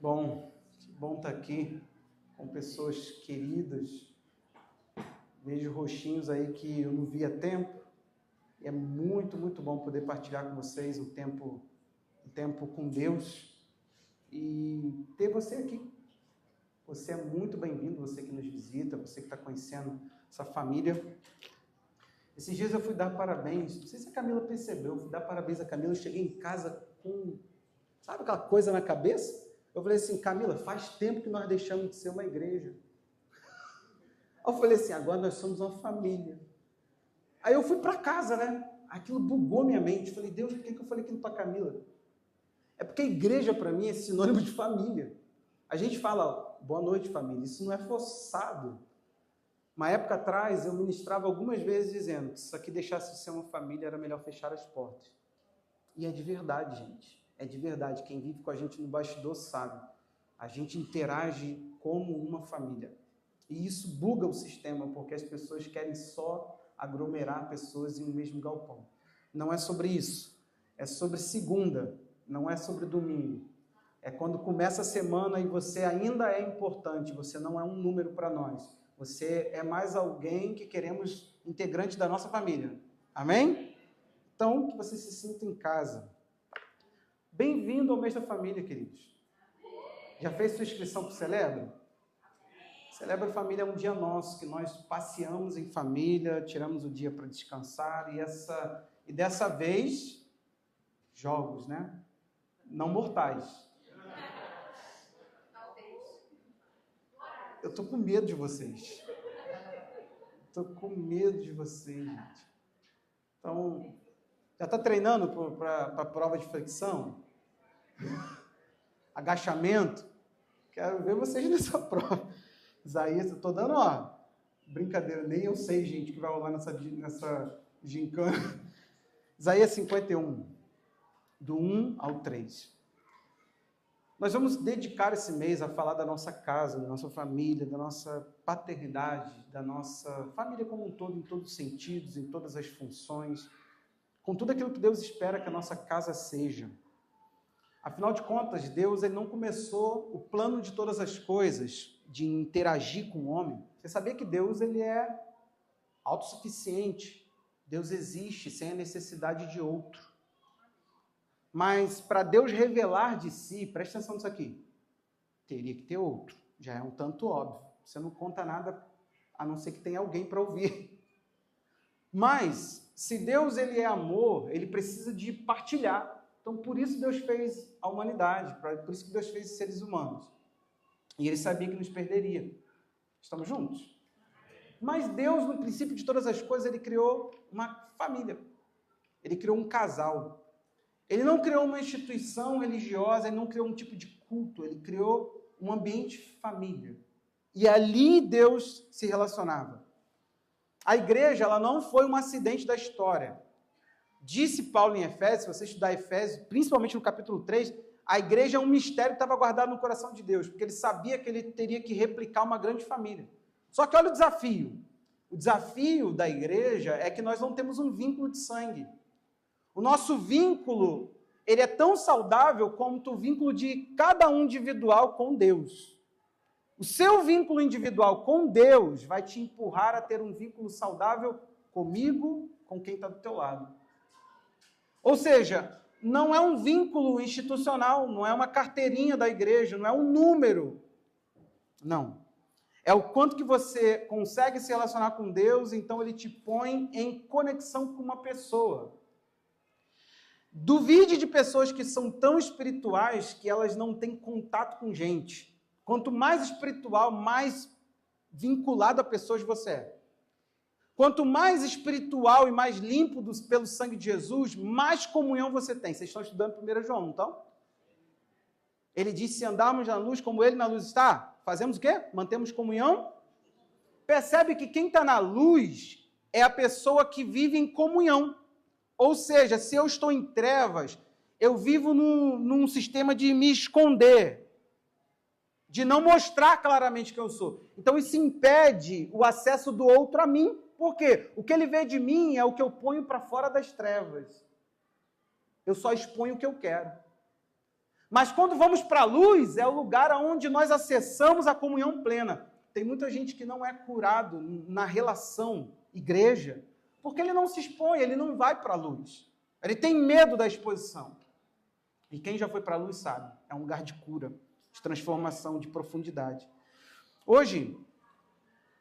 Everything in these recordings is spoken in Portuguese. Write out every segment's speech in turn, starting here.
Que bom estar aqui com pessoas queridas. Vejo rostinhos aí que eu não via há tempo. E é muito, muito bom poder partilhar com vocês um tempo com Deus e ter você aqui. Você é muito bem-vindo, você que nos visita, você que está conhecendo essa família. Esses dias eu fui dar parabéns, não sei se a Camila percebeu, eu fui dar parabéns a Camila, eu cheguei em casa com, sabe aquela coisa na cabeça? Eu falei assim, Camila, faz tempo que nós deixamos de ser uma igreja. Eu falei assim, agora nós somos uma família. Aí eu fui para casa, né? Aquilo bugou minha mente. Eu falei, Deus, por que eu falei aquilo para Camila? É porque a igreja, para mim, é sinônimo de família. A gente fala, boa noite, família. Isso não é forçado. Uma época atrás, eu ministrava algumas vezes dizendo que se isso aqui deixasse de ser uma família, era melhor fechar as portas. E é de verdade, gente. É de verdade. Quem vive com a gente no bastidor sabe. A gente interage como uma família. E isso buga o sistema, porque as pessoas querem só aglomerar pessoas em um mesmo galpão. Não é sobre isso. É sobre segunda, não é sobre domingo. É quando começa a semana e você ainda é importante, você não é um número para nós. Você é mais alguém que queremos integrante da nossa família. Amém? Então, que você se sinta em casa. Bem-vindo ao mês da família, queridos. Já fez sua inscrição para o Celebra? Celebra Família é um dia nosso, que nós passeamos em família, tiramos o dia para descansar, e dessa vez, jogos, né? Não mortais. Eu estou com medo de vocês. Estou com medo de vocês, gente. Então, já está treinando para a prova de flexão? Agachamento? Quero ver vocês nessa prova. Isaías, eu estou dando, brincadeira, nem eu sei, gente, que vai rolar nessa gincana. Isaías 51, do 1 ao 3. Nós vamos dedicar esse mês a falar da nossa casa, da nossa família, da nossa paternidade, da nossa família como um todo, em todos os sentidos, em todas as funções, com tudo aquilo que Deus espera que a nossa casa seja. Afinal de contas, Deus ele não começou o plano de todas as coisas, de interagir com o homem. Você sabia que Deus ele é autossuficiente. Deus existe sem a necessidade de outro. Mas para Deus revelar de si, presta atenção nisso aqui, teria que ter outro. Já é um tanto óbvio. Você não conta nada a não ser que tenha alguém para ouvir. Mas, se Deus ele é amor, ele precisa de partilhar. Então, por isso Deus fez a humanidade, por isso que Deus fez os seres humanos. E ele sabia que nos perderia. Estamos juntos? Mas Deus, no princípio de todas as coisas, ele criou uma família. Ele criou um casal. Ele não criou uma instituição religiosa, ele não criou um tipo de culto, ele criou um ambiente família. E ali Deus se relacionava. A igreja, ela não foi um acidente da história. Disse Paulo em Efésios, se você estudar Efésios, principalmente no capítulo 3, a igreja é um mistério que estava guardado no coração de Deus, porque ele sabia que ele teria que replicar uma grande família. Só que olha o desafio. O desafio da igreja é que nós não temos um vínculo de sangue. O nosso vínculo, ele é tão saudável quanto o vínculo de cada um individual com Deus. O seu vínculo individual com Deus vai te empurrar a ter um vínculo saudável comigo, com quem está do teu lado. Ou seja, não é um vínculo institucional, não é uma carteirinha da igreja, não é um número. Não. É o quanto que você consegue se relacionar com Deus, então ele te põe em conexão com uma pessoa. Duvide de pessoas que são tão espirituais que elas não têm contato com gente. Quanto mais espiritual, mais vinculado a pessoas você é. Quanto mais espiritual e mais limpo pelo sangue de Jesus, mais comunhão você tem. Vocês estão estudando 1 João, não estão? Ele diz, se andarmos na luz como ele na luz está, fazemos o quê? Mantemos comunhão? Percebe que quem está na luz é a pessoa que vive em comunhão. Ou seja, se eu estou em trevas, eu vivo num sistema de me esconder, de não mostrar claramente quem eu sou. Então isso impede o acesso do outro a mim. Por quê? O que ele vê de mim é o que eu ponho para fora das trevas. Eu só exponho o que eu quero. Mas quando vamos para a luz, é o lugar onde nós acessamos a comunhão plena. Tem muita gente que não é curado na relação igreja, porque ele não se expõe, ele não vai para a luz. Ele tem medo da exposição. E quem já foi para a luz sabe, é um lugar de cura, de transformação, de profundidade. Hoje,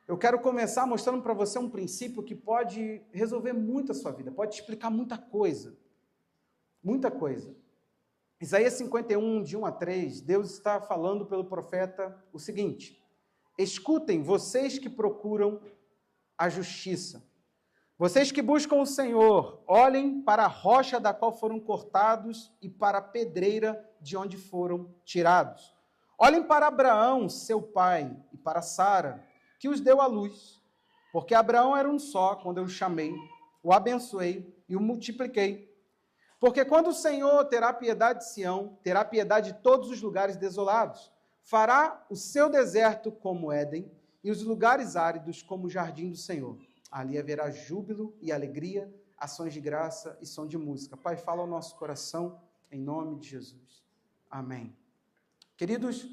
eu quero começar mostrando para você um princípio que pode resolver muito a sua vida, pode explicar muita coisa. Muita coisa. Isaías 51, de 1 a 3, Deus está falando pelo profeta o seguinte: escutem, vocês que procuram a justiça, vocês que buscam o Senhor, olhem para a rocha da qual foram cortados e para a pedreira de onde foram tirados. Olhem para Abraão, seu pai, e para Sara, que os deu à luz, porque Abraão era um só quando eu o chamei, o abençoei e o multipliquei. Porque quando o Senhor terá piedade de Sião, terá piedade de todos os lugares desolados, fará o seu deserto como Éden e os lugares áridos como o jardim do Senhor. Ali haverá júbilo e alegria, ações de graça e som de música. Pai, fala ao nosso coração, em nome de Jesus. Amém. Queridos,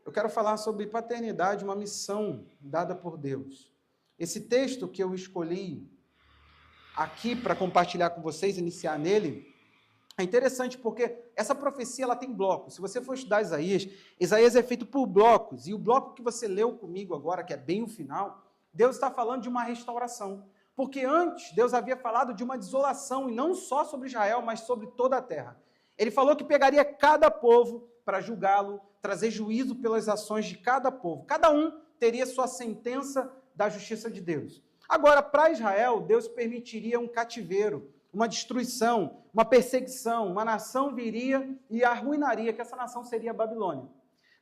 eu quero falar sobre paternidade, uma missão dada por Deus. Esse texto que eu escolhi aqui para compartilhar com vocês, iniciar nele, é interessante porque essa profecia ela tem blocos. Se você for estudar Isaías, Isaías é feito por blocos, e o bloco que você leu comigo agora, que é bem o final, Deus está falando de uma restauração. Porque antes, Deus havia falado de uma desolação, e não só sobre Israel, mas sobre toda a terra. Ele falou que pegaria cada povo para julgá-lo, trazer juízo pelas ações de cada povo. Cada um teria sua sentença da justiça de Deus. Agora, para Israel, Deus permitiria um cativeiro, uma destruição, uma perseguição, uma nação viria e arruinaria, que essa nação seria a Babilônia.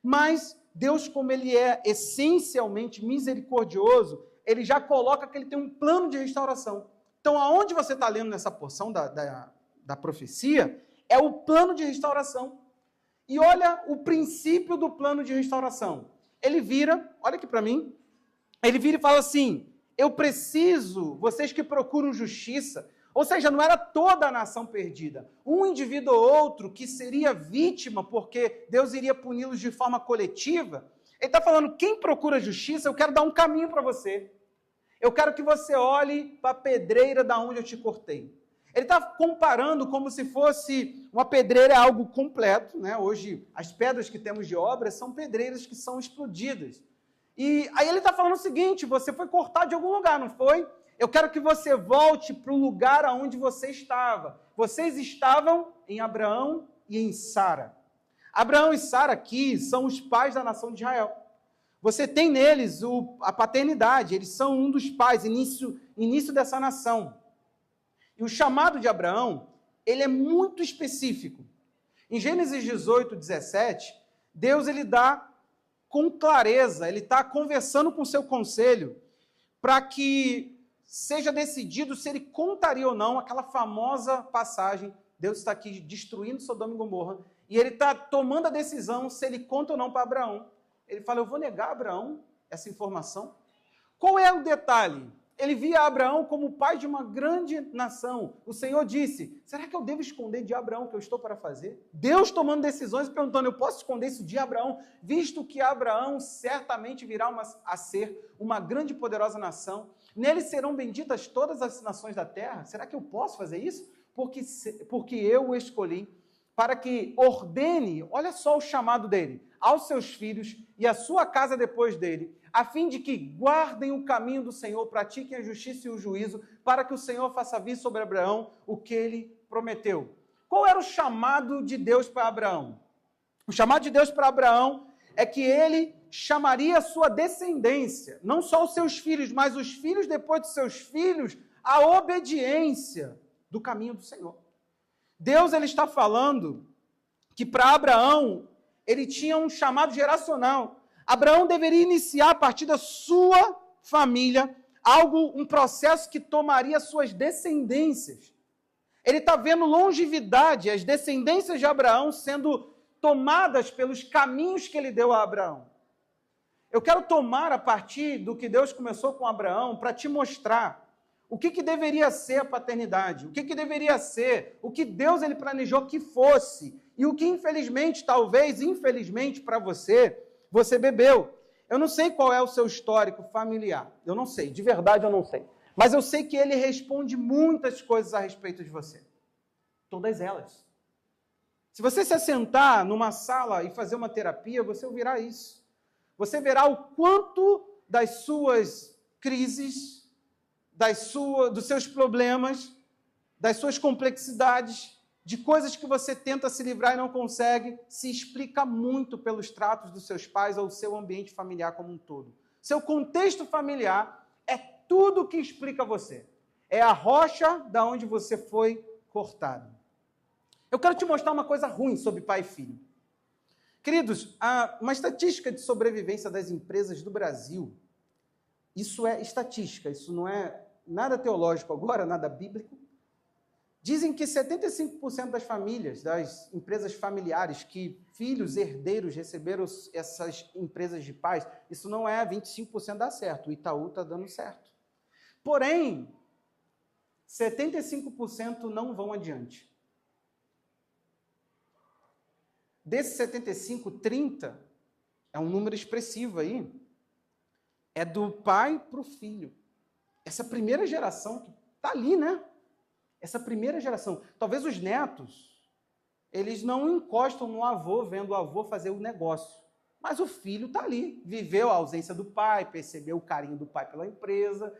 Mas Deus, como ele é essencialmente misericordioso, ele já coloca que ele tem um plano de restauração. Então, aonde você está lendo nessa porção da profecia, é o plano de restauração. E olha o princípio do plano de restauração. Ele vira, olha aqui para mim, ele vira e fala assim: eu preciso, vocês que procuram justiça. Ou seja, não era toda a nação perdida. Um indivíduo ou outro que seria vítima, porque Deus iria puni-los de forma coletiva. Ele está falando, quem procura justiça, eu quero dar um caminho para você. Eu quero que você olhe para a pedreira da onde eu te cortei. Ele está comparando como se fosse uma pedreira algo completo, né? Hoje, as pedras que temos de obra são pedreiras que são explodidas. E aí ele está falando o seguinte, você foi cortado de algum lugar, não foi? Eu quero que você volte para o lugar onde você estava. Vocês estavam em Abraão e em Sara. Abraão e Sara aqui são os pais da nação de Israel. Você tem neles a paternidade, eles são um dos pais, início dessa nação. E o chamado de Abraão, ele é muito específico. Em Gênesis 18, 17, Deus ele dá com clareza, ele está conversando com o seu conselho para que seja decidido se ele contaria ou não aquela famosa passagem, Deus está aqui destruindo Sodoma e Gomorra, e ele está tomando a decisão se ele conta ou não para Abraão. Ele fala, eu vou negar a Abraão essa informação. Qual é o detalhe? Ele via Abraão como pai de uma grande nação. O Senhor disse, será que eu devo esconder de Abraão o que eu estou para fazer? Deus tomando decisões e perguntando, eu posso esconder isso de Abraão, visto que Abraão certamente virá a ser uma grande e poderosa nação. Nele serão benditas todas as nações da terra. Será que eu posso fazer isso? Porque eu o escolhi para que ordene, olha só o chamado dele, aos seus filhos e à sua casa depois dele, a fim de que guardem o caminho do Senhor, pratiquem a justiça e o juízo, para que o Senhor faça vir sobre Abraão o que ele prometeu. Qual era o chamado de Deus para Abraão? O chamado de Deus para Abraão é que ele chamaria a sua descendência, não só os seus filhos, mas os filhos depois de seus filhos, a obediência do caminho do Senhor. Deus ele está falando que para Abraão, ele tinha um chamado geracional. Abraão deveria iniciar a partir da sua família um processo que tomaria suas descendências. Ele está vendo longevidade, as descendências de Abraão sendo tomadas pelos caminhos que ele deu a Abraão. Eu quero tomar a partir do que Deus começou com Abraão para te mostrar o que deveria ser a paternidade, o que deveria ser, o que Deus ele planejou que fosse, e o que infelizmente, talvez, infelizmente para você, você bebeu. Eu não sei qual é o seu histórico familiar, eu não sei, de verdade eu não sei. Mas eu sei que ele responde muitas coisas a respeito de você. Todas elas. Se você se assentar numa sala e fazer uma terapia, você ouvirá isso. Você verá o quanto das suas crises, dos seus problemas, das suas complexidades, de coisas que você tenta se livrar e não consegue, se explica muito pelos tratos dos seus pais ou seu ambiente familiar como um todo. Seu contexto familiar é tudo que explica você. É a rocha da onde você foi cortado. Eu quero te mostrar uma coisa ruim sobre pai e filho. Queridos, uma estatística de sobrevivência das empresas do Brasil, isso é estatística, isso não é nada teológico agora, nada bíblico. Dizem que 75% das famílias, das empresas familiares, que filhos, herdeiros receberam essas empresas de pais, isso não é 25% dá certo, o Itaú está dando certo. Porém, 75% não vão adiante. Desses 75, 30, é um número expressivo aí, é do pai para o filho. Essa primeira geração que está ali, né? Essa primeira geração. Talvez os netos, eles não encostam no avô, vendo o avô fazer o negócio. Mas o filho está ali, viveu a ausência do pai, percebeu o carinho do pai pela empresa,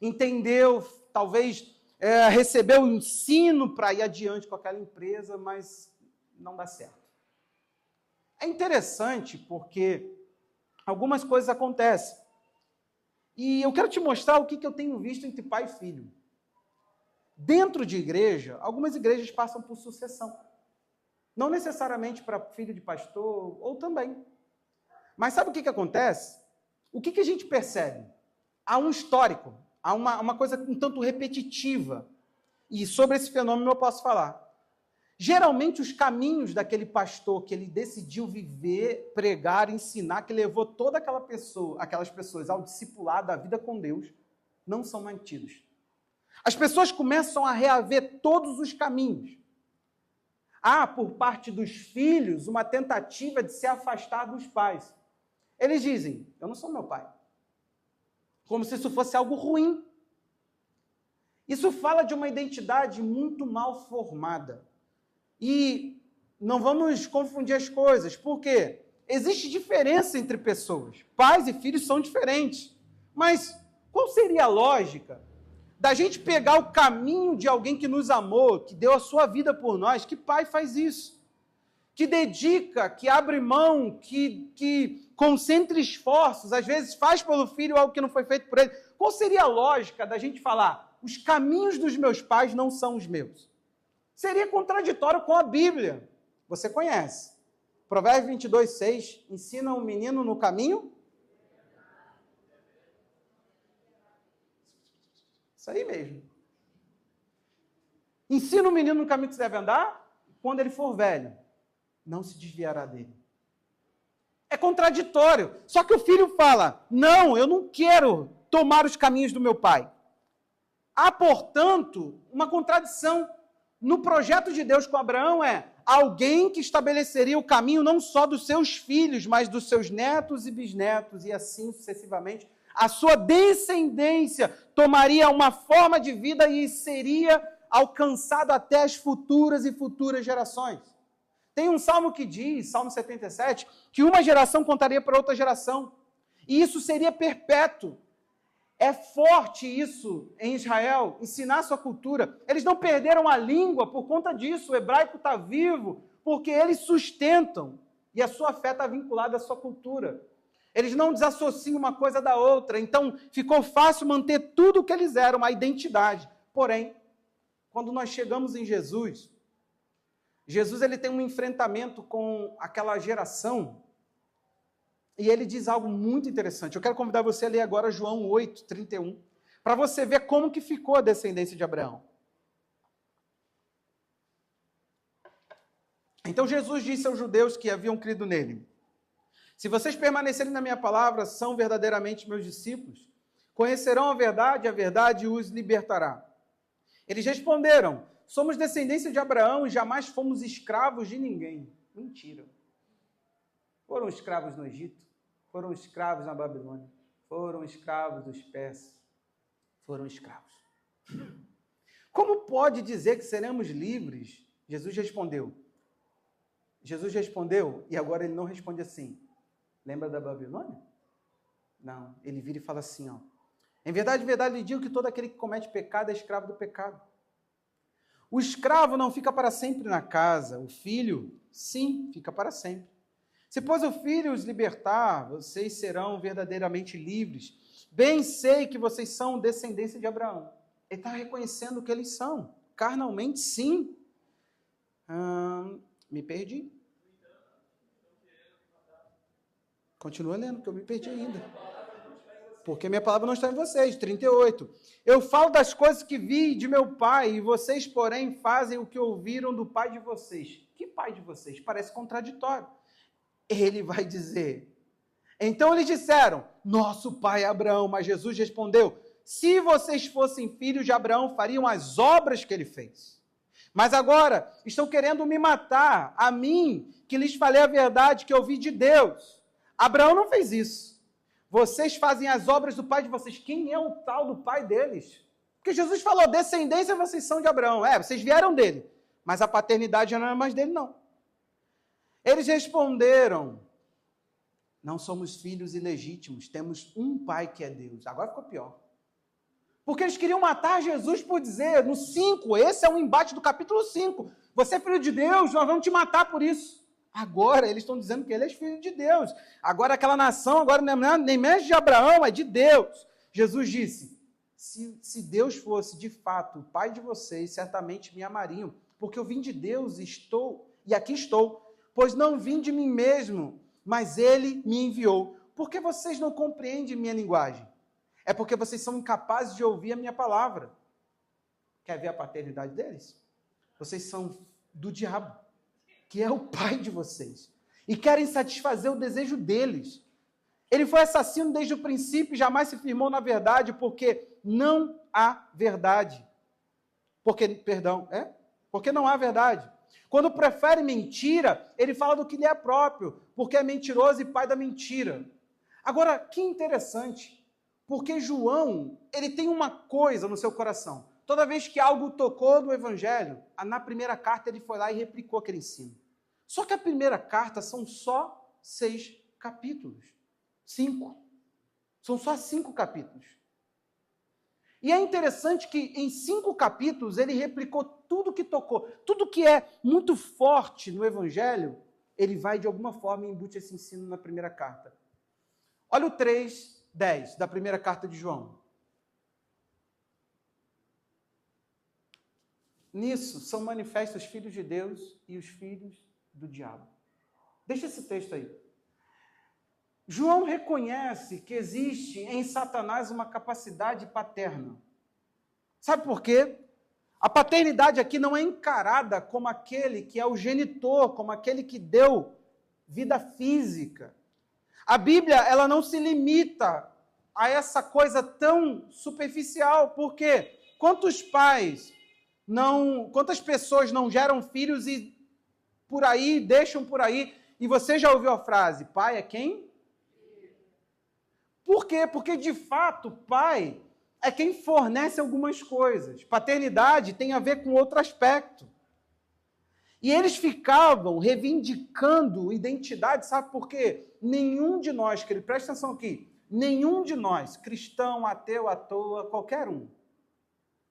entendeu, talvez recebeu o ensino para ir adiante com aquela empresa, mas não dá certo. É interessante porque algumas coisas acontecem. E eu quero te mostrar o que eu tenho visto entre pai e filho. Dentro de igreja, algumas igrejas passam por sucessão. Não necessariamente para filho de pastor, ou também. Mas sabe o que acontece? O que a gente percebe? Há um histórico, há uma coisa um tanto repetitiva. E sobre esse fenômeno eu posso falar. Geralmente os caminhos daquele pastor que ele decidiu viver, pregar, ensinar, que levou toda aquelas pessoas ao discipulado, à vida com Deus, não são mantidos. As pessoas começam a reaver todos os caminhos. Há, por parte dos filhos, uma tentativa de se afastar dos pais. Eles dizem, eu não sou meu pai. Como se isso fosse algo ruim. Isso fala de uma identidade muito mal formada. E não vamos confundir as coisas, porque existe diferença entre pessoas. Pais e filhos são diferentes. Mas qual seria a lógica da gente pegar o caminho de alguém que nos amou, que deu a sua vida por nós? Que pai faz isso? Que dedica, que abre mão, que concentra esforços, às vezes faz pelo filho algo que não foi feito por ele. Qual seria a lógica da gente falar, os caminhos dos meus pais não são os meus? Seria contraditório com a Bíblia. Você conhece. Provérbios 22, 6, ensina o menino no caminho. Isso aí mesmo. Ensina o menino no caminho que se deve andar, quando ele for velho, não se desviará dele. É contraditório. Só que o filho fala, não, eu não quero tomar os caminhos do meu pai. Há, portanto, uma contradição. No projeto de Deus com Abraão é alguém que estabeleceria o caminho não só dos seus filhos, mas dos seus netos e bisnetos, e assim sucessivamente. A sua descendência tomaria uma forma de vida e seria alcançado até as futuras e futuras gerações. Tem um salmo que diz, Salmo 77, que uma geração contaria para outra geração. E isso seria perpétuo. É forte isso em Israel, ensinar sua cultura. Eles não perderam a língua por conta disso. O hebraico está vivo porque eles sustentam. E a sua fé está vinculada à sua cultura. Eles não desassociam uma coisa da outra. Então, ficou fácil manter tudo o que eles eram, a identidade. Porém, quando nós chegamos em Jesus, Jesus ele tem um enfrentamento com aquela geração. E ele diz algo muito interessante. Eu quero convidar você a ler agora João 8, 31, para você ver como que ficou a descendência de Abraão. Então Jesus disse aos judeus que haviam crido nele, se vocês permanecerem na minha palavra, são verdadeiramente meus discípulos, Conhecerão a verdade os libertará. Eles responderam: somos descendência de Abraão e jamais fomos escravos de ninguém. Mentira. Foram escravos no Egito, foram escravos na Babilônia, foram escravos dos persas, foram escravos. Como pode dizer que seremos livres? Jesus respondeu, e agora ele não responde assim. Lembra da Babilônia? Não, ele vira e fala assim, ó. Em verdade, lhe digo que todo aquele que comete pecado é escravo do pecado. O escravo não fica para sempre na casa, o filho, sim, fica para sempre. Se, pois, o filho os libertar, vocês serão verdadeiramente livres. Bem sei que vocês são descendência de Abraão. Ele está reconhecendo o que eles são. Carnalmente, sim. Me perdi. Continua lendo, porque eu me perdi ainda. Porque minha palavra não está em vocês. 38. Eu falo das coisas que vi de meu pai, e vocês, porém, fazem o que ouviram do pai de vocês. Que pai de vocês? Parece contraditório. Ele vai dizer. Então eles disseram, nosso pai Abraão. Mas Jesus respondeu, se vocês fossem filhos de Abraão, fariam as obras que ele fez. Mas agora estão querendo me matar, a mim, que lhes falei a verdade que eu ouvi de Deus. Abraão não fez isso. Vocês fazem as obras do pai de vocês. Quem é o tal do pai deles? Porque Jesus falou, descendência vocês são de Abraão. Vocês vieram dele. Mas a paternidade já não é mais dele, não. Eles responderam, não somos filhos ilegítimos, temos um pai que é Deus. Agora ficou pior. Porque eles queriam matar Jesus por dizer, no 5, esse é um embate do capítulo 5. Você é filho de Deus, nós vamos te matar por isso. Agora eles estão dizendo que ele é filho de Deus. Agora aquela nação, agora nem mesmo de Abraão, é de Deus. Jesus disse, se Deus fosse de fato o pai de vocês, certamente me amariam, porque eu vim de Deus e aqui estou, pois não vim de mim mesmo, mas ele me enviou. Por que vocês não compreendem minha linguagem? É porque vocês são incapazes de ouvir a minha palavra. Quer ver a paternidade deles? Vocês são do diabo, que é o pai de vocês, e querem satisfazer o desejo deles. Ele foi assassino desde o princípio e jamais se firmou na verdade, porque não há verdade. Porque não há verdade. Quando prefere mentira, ele fala do que lhe é próprio, porque é mentiroso e pai da mentira. Agora, que interessante, porque João, ele tem uma coisa no seu coração. Toda vez que algo tocou no Evangelho, na primeira carta ele foi lá e replicou aquele ensino. Só que a primeira carta são só 6 capítulos. 5. São só 5 capítulos. E é interessante que em 5 capítulos ele replicou tudo que tocou. Tudo que é muito forte no Evangelho, ele vai de alguma forma e embute esse ensino na primeira carta. Olha o 3:10 da primeira carta de João. Nisso são manifestos os filhos de Deus e os filhos do diabo. Deixa esse texto aí. João reconhece que existe em Satanás uma capacidade paterna. Sabe por quê? A paternidade aqui não é encarada como aquele que é o genitor, como aquele que deu vida física. A Bíblia, ela não se limita a essa coisa tão superficial, porque quantas pessoas não geram filhos e por aí, deixam por aí, e você já ouviu a frase, pai é quem? Por quê? Porque, de fato, pai é quem fornece algumas coisas. Paternidade tem a ver com outro aspecto. E eles ficavam reivindicando identidade, sabe por quê? Nenhum de nós, presta atenção aqui, nenhum de nós, cristão, ateu, à toa, qualquer um,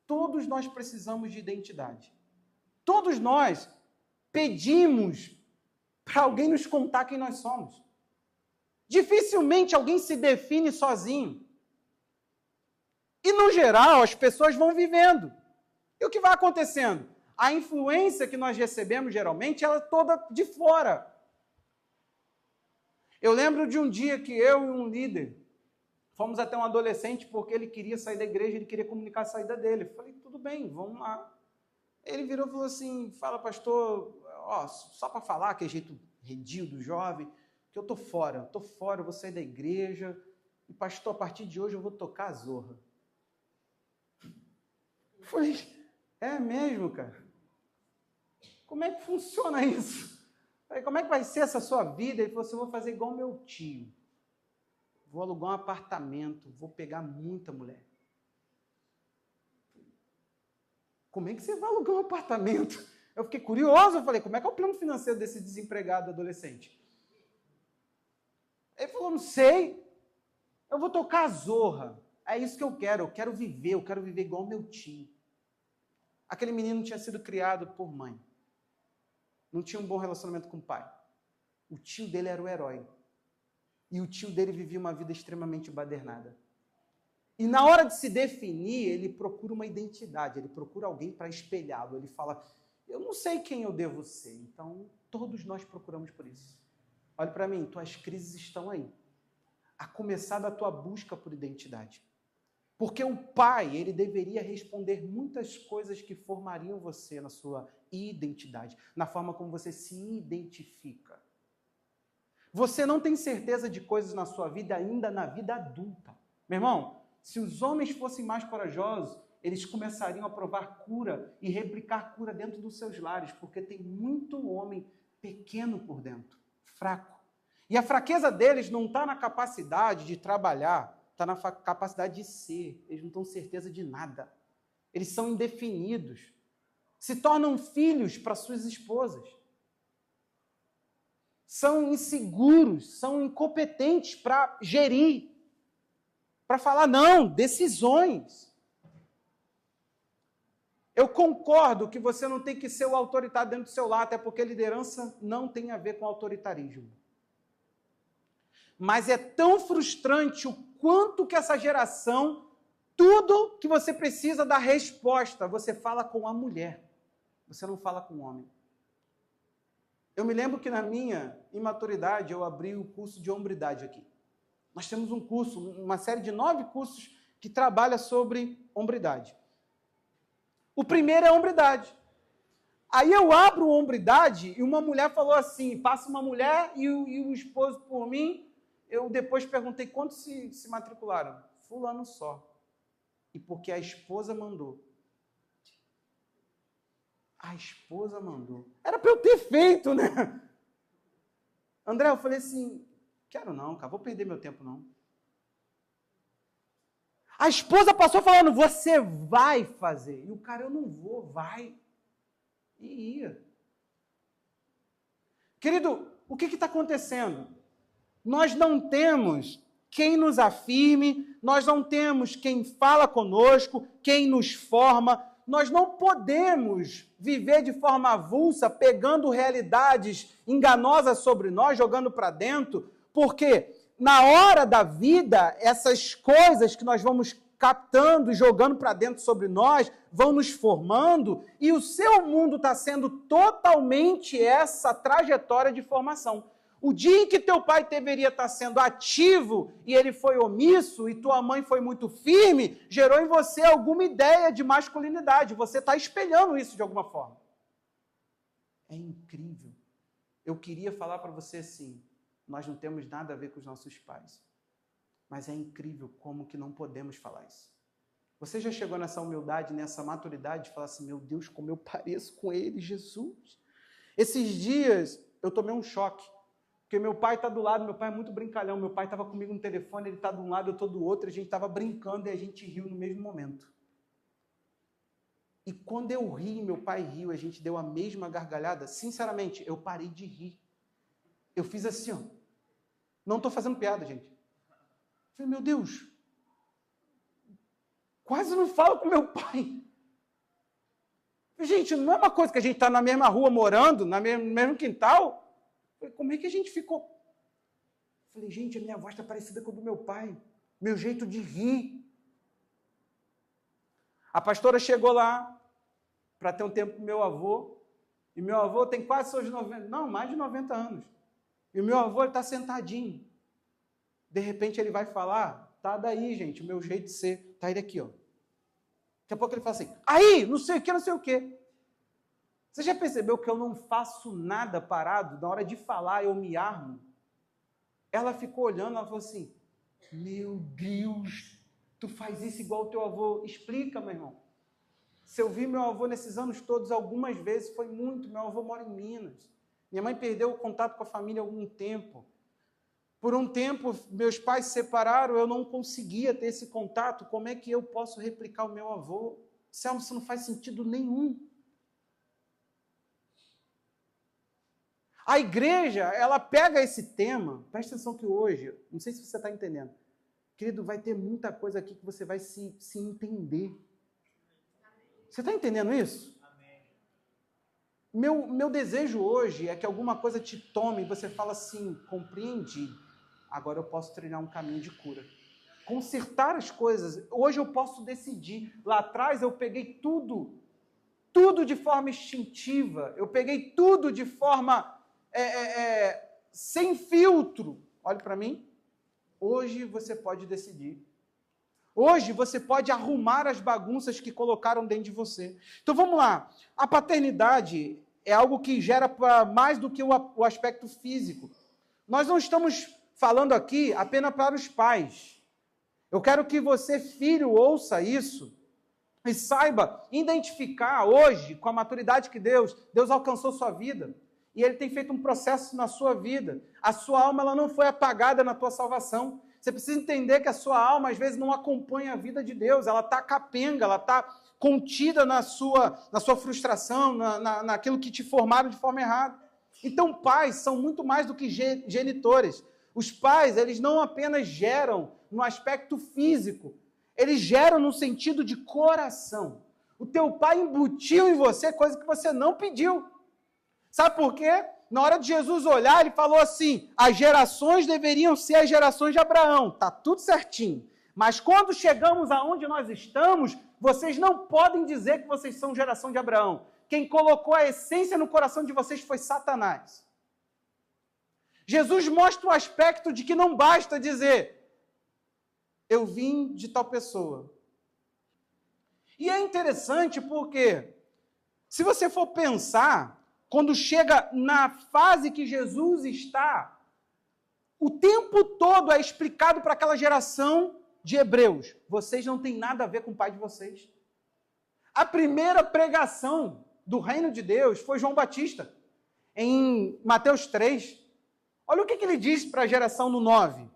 todos nós precisamos de identidade. Todos nós pedimos para alguém nos contar quem nós somos. Dificilmente alguém se define sozinho. E, no geral, as pessoas vão vivendo. E o que vai acontecendo? A influência que nós recebemos, geralmente, ela é toda de fora. Eu lembro de um dia que eu e um líder fomos até um adolescente porque ele queria sair da igreja, ele queria comunicar a saída dele. Eu falei, tudo bem, vamos lá. Ele virou e falou assim, fala, pastor, só para falar, que é jeito redio do jovem, que eu estou fora, eu vou sair da igreja, E pastor, a partir de hoje eu vou tocar a zorra. Eu falei, é mesmo, cara? Como é que funciona isso? Eu falei, como é que vai ser essa sua vida? Ele falou assim, eu vou fazer igual meu tio. Vou alugar um apartamento, vou pegar muita mulher. Como é que você vai alugar um apartamento? Eu fiquei curioso, eu falei, como é que é o plano financeiro desse desempregado adolescente? Ele falou, não sei, eu vou tocar a zorra. É isso que eu quero viver igual meu tio. Aquele menino tinha sido criado por mãe. Não tinha um bom relacionamento com o pai. O tio dele era o herói. E o tio dele vivia uma vida extremamente badernada. E na hora de se definir, ele procura uma identidade, ele procura alguém para espelhá-lo. Ele fala, eu não sei quem eu devo ser. Então, todos nós procuramos por isso. Olha para mim, tuas crises estão aí. A começar da tua busca por identidade. Porque o pai, ele deveria responder muitas coisas que formariam você na sua identidade, na forma como você se identifica. Você não tem certeza de coisas na sua vida ainda na vida adulta. Meu irmão, se os homens fossem mais corajosos, eles começariam a provar cura e replicar cura dentro dos seus lares, porque tem muito homem pequeno por dentro, fraco. E a fraqueza deles não está na capacidade de trabalhar, está na capacidade de ser. Eles não têm certeza de nada. Eles são indefinidos. Se tornam filhos para suas esposas. São inseguros, são incompetentes para gerir. Para falar não, decisões. Eu concordo que você não tem que ser o autoritário dentro do seu lar, até porque liderança não tem a ver com autoritarismo. Mas é tão frustrante o quanto que essa geração, tudo que você precisa da resposta, você fala com a mulher, você não fala com o homem. Eu me lembro que na minha imaturidade eu abri o curso de hombridade aqui. Nós temos um curso, uma série de 9 cursos que trabalha sobre hombridade. O primeiro é hombridade. Aí eu abro hombridade e uma mulher falou assim, passa uma mulher e o esposo por mim. Eu depois perguntei quantos se matricularam. Fulano só. E porque a esposa mandou. A esposa mandou. Era para eu ter feito, né? André, eu falei assim, quero não, cara, vou perder meu tempo não. A esposa passou falando, você vai fazer. E o cara, eu não vou, vai. E ia. Querido, o que está acontecendo? Nós não temos quem nos afirme, nós não temos quem fala conosco, quem nos forma. Nós não podemos viver de forma avulsa, pegando realidades enganosas sobre nós, jogando para dentro, porque na hora da vida, essas coisas que nós vamos captando e jogando para dentro sobre nós, vão nos formando, e o seu mundo está sendo totalmente essa trajetória de formação. O dia em que teu pai deveria estar sendo ativo e ele foi omisso e tua mãe foi muito firme, gerou em você alguma ideia de masculinidade. Você está espelhando isso de alguma forma. É incrível. Eu queria falar para você assim, nós não temos nada a ver com os nossos pais. Mas é incrível como que não podemos falar isso. Você já chegou nessa humildade, nessa maturidade de falar assim, meu Deus, como eu pareço com ele, Jesus. Esses dias eu tomei um choque. Porque meu pai está do lado, meu pai é muito brincalhão, meu pai estava comigo no telefone, ele está de um lado, eu estou do outro, a gente estava brincando e a gente riu no mesmo momento. E quando eu ri, meu pai riu, a gente deu a mesma gargalhada, sinceramente, eu parei de rir. Eu fiz assim, ó. Não estou fazendo piada, gente. Eu falei, meu Deus, quase não falo com meu pai. Gente, não é uma coisa que a gente está na mesma rua morando, no mesmo quintal. Como é que a gente ficou? Falei, gente, a minha voz está parecida com a do meu pai. Meu jeito de rir. A pastora chegou lá para ter um tempo com meu avô. E meu avô tem quase seus 90, não, mais de 90 anos. E o meu avô está sentadinho. De repente ele vai falar, tá daí, gente, o meu jeito de ser. Tá ele aqui, ó. Daqui a pouco ele fala assim, aí, não sei o que, não sei o que. Você já percebeu que eu não faço nada parado? Na hora de falar, eu me armo? Ela ficou olhando, ela falou assim, Meu Deus, tu faz isso igual o teu avô. Explica, meu irmão. Se eu vi meu avô nesses anos todos, algumas vezes, foi muito. Meu avô mora em Minas. Minha mãe perdeu o contato com a família há algum tempo. Por um tempo, meus pais se separaram, eu não conseguia ter esse contato. Como é que eu posso replicar o meu avô? Selma, isso não faz sentido nenhum. A igreja, ela pega esse tema, presta atenção que hoje, não sei se você está entendendo, querido, vai ter muita coisa aqui que você vai se entender. Você está entendendo isso? Meu desejo hoje é que alguma coisa te tome e você fala assim, compreendi, agora eu posso trilhar um caminho de cura. Consertar as coisas, hoje eu posso decidir. Lá atrás eu peguei tudo de forma instintiva, eu peguei tudo de forma sem filtro. Olhe para mim. Hoje você pode decidir. Hoje você pode arrumar as bagunças que colocaram dentro de você. Então vamos lá. A paternidade é algo que gera mais do que o aspecto físico. Nós não estamos falando aqui apenas para os pais. Eu quero que você, filho, ouça isso e saiba identificar hoje, com a maturidade que Deus alcançou sua vida. E Ele tem feito um processo na sua vida. A sua alma ela não foi apagada na tua salvação. Você precisa entender que a sua alma, às vezes, não acompanha a vida de Deus. Ela está capenga, ela está contida na sua frustração, naquilo que te formaram de forma errada. Então, pais são muito mais do que genitores. Os pais, eles não apenas geram no aspecto físico, eles geram no sentido de coração. O teu pai embutiu em você coisa que você não pediu. Sabe por quê? Na hora de Jesus olhar, ele falou assim, as gerações deveriam ser as gerações de Abraão. Está tudo certinho. Mas quando chegamos aonde nós estamos, vocês não podem dizer que vocês são geração de Abraão. Quem colocou a essência no coração de vocês foi Satanás. Jesus mostra o aspecto de que não basta dizer, eu vim de tal pessoa. E é interessante porque, se você for pensar, quando chega na fase que Jesus está, o tempo todo é explicado para aquela geração de hebreus. Vocês não têm nada a ver com o pai de vocês. A primeira pregação do reino de Deus foi João Batista, em Mateus 3. Olha o que ele diz para a geração no 9.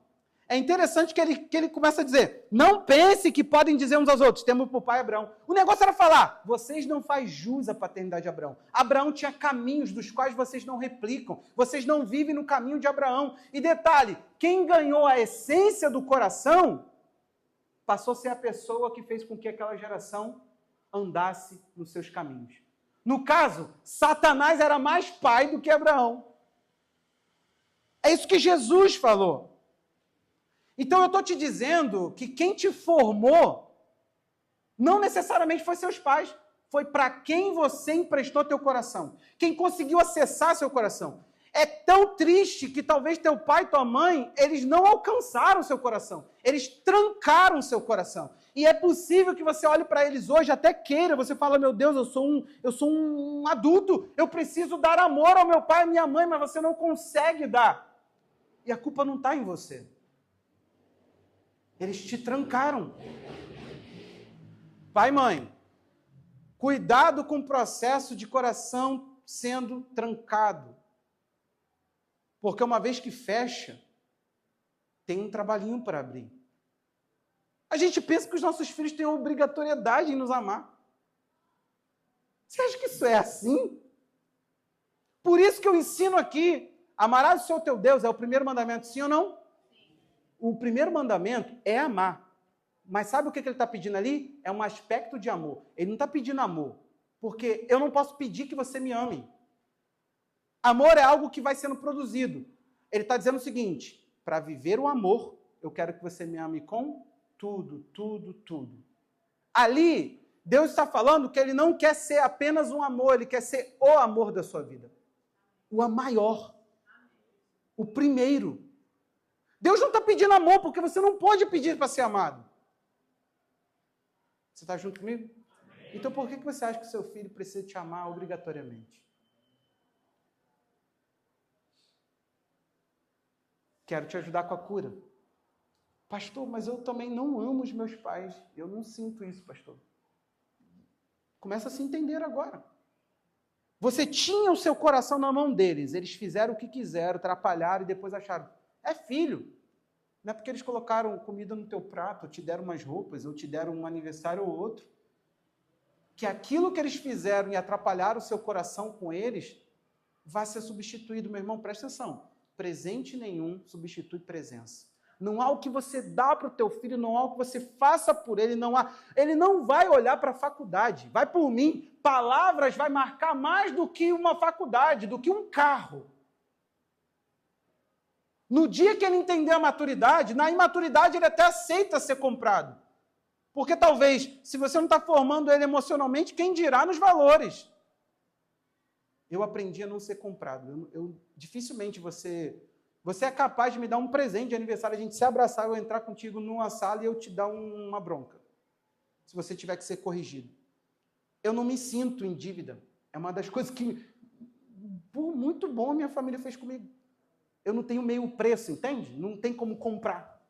É interessante que ele começa a dizer, não pense que podem dizer uns aos outros, temos por pai Abraão. O negócio era falar, vocês não fazem jus à paternidade de Abraão. Abraão tinha caminhos dos quais vocês não replicam, vocês não vivem no caminho de Abraão. E detalhe, quem ganhou a essência do coração, passou a ser a pessoa que fez com que aquela geração andasse nos seus caminhos. No caso, Satanás era mais pai do que Abraão. É isso que Jesus falou. Então eu estou te dizendo que quem te formou não necessariamente foi seus pais, foi para quem você emprestou teu coração, quem conseguiu acessar seu coração. É tão triste que talvez teu pai e tua mãe, eles não alcançaram seu coração, eles trancaram seu coração. E é possível que você olhe para eles hoje, até queira, você fala, meu Deus, eu sou um adulto, eu preciso dar amor ao meu pai e à minha mãe, mas você não consegue dar. E a culpa não está em você. Eles te trancaram. Pai e mãe, cuidado com o processo de coração sendo trancado. Porque uma vez que fecha, tem um trabalhinho para abrir. A gente pensa que os nossos filhos têm a obrigatoriedade em nos amar. Você acha que isso é assim? Por isso que eu ensino aqui, amarás o Senhor teu Deus, é o primeiro mandamento, sim ou não? O primeiro mandamento é amar. Mas sabe o que ele está pedindo ali? É um aspecto de amor. Ele não está pedindo amor. Porque eu não posso pedir que você me ame. Amor é algo que vai sendo produzido. Ele está dizendo o seguinte, para viver o amor, eu quero que você me ame com tudo, tudo, tudo. Ali, Deus está falando que Ele não quer ser apenas um amor, Ele quer ser o amor da sua vida. O maior. O primeiro. Deus não está pedindo amor, porque você não pode pedir para ser amado. Você está junto comigo? Então por que você acha que seu filho precisa te amar obrigatoriamente? Quero te ajudar com a cura. Pastor, mas eu também não amo os meus pais. Eu não sinto isso, pastor. Começa a se entender agora. Você tinha o seu coração na mão deles. Eles fizeram o que quiseram, atrapalharam e depois acharam. É filho. Não é porque eles colocaram comida no teu prato, ou te deram umas roupas, ou te deram um aniversário ou outro, que aquilo que eles fizeram e atrapalharam o seu coração com eles, vai ser substituído. Meu irmão, presta atenção. Presente nenhum substitui presença. Não há o que você dá para o teu filho, não há o que você faça por ele, não há. Ele não vai olhar para a faculdade. Vai por mim, palavras vai marcar mais do que uma faculdade, do que um carro. No dia que ele entender a maturidade, na imaturidade ele até aceita ser comprado. Porque talvez, se você não está formando ele emocionalmente, quem dirá nos valores? Eu aprendi a não ser comprado. Dificilmente você é capaz de me dar um presente de aniversário, a gente se abraçar, eu entrar contigo numa sala e eu te dar uma bronca. Se você tiver que ser corrigido. Eu não me sinto em dívida. É uma das coisas que, muito bom, minha família fez comigo. Eu não tenho meio preço, entende? Não tem como comprar.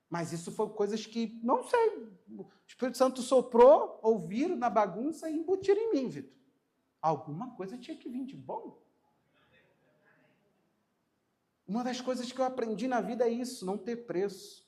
Mas isso foi coisas que, não sei, o Espírito Santo soprou, ouviram na bagunça e embutiram em mim, Vitor. Alguma coisa tinha que vir de bom. Uma das coisas que eu aprendi na vida é isso, não ter preço.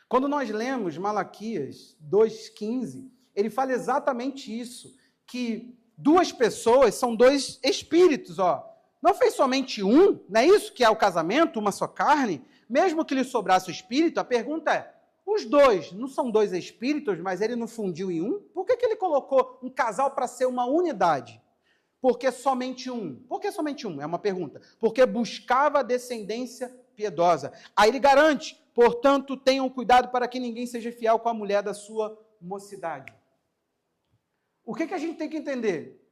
Quando nós lemos Malaquias 2,15, ele fala exatamente isso, que duas pessoas são dois espíritos, ó. Não fez somente um, não é isso que é o casamento, uma só carne? Mesmo que lhe sobrasse o espírito, a pergunta é, os dois não são dois espíritos, mas ele não fundiu em um? Por que ele colocou um casal para ser uma unidade? Porque somente um. Por que somente um? É uma pergunta. Porque buscava descendência piedosa. Aí ele garante, portanto, tenham cuidado para que ninguém seja fiel com a mulher da sua mocidade. O que a gente tem que entender?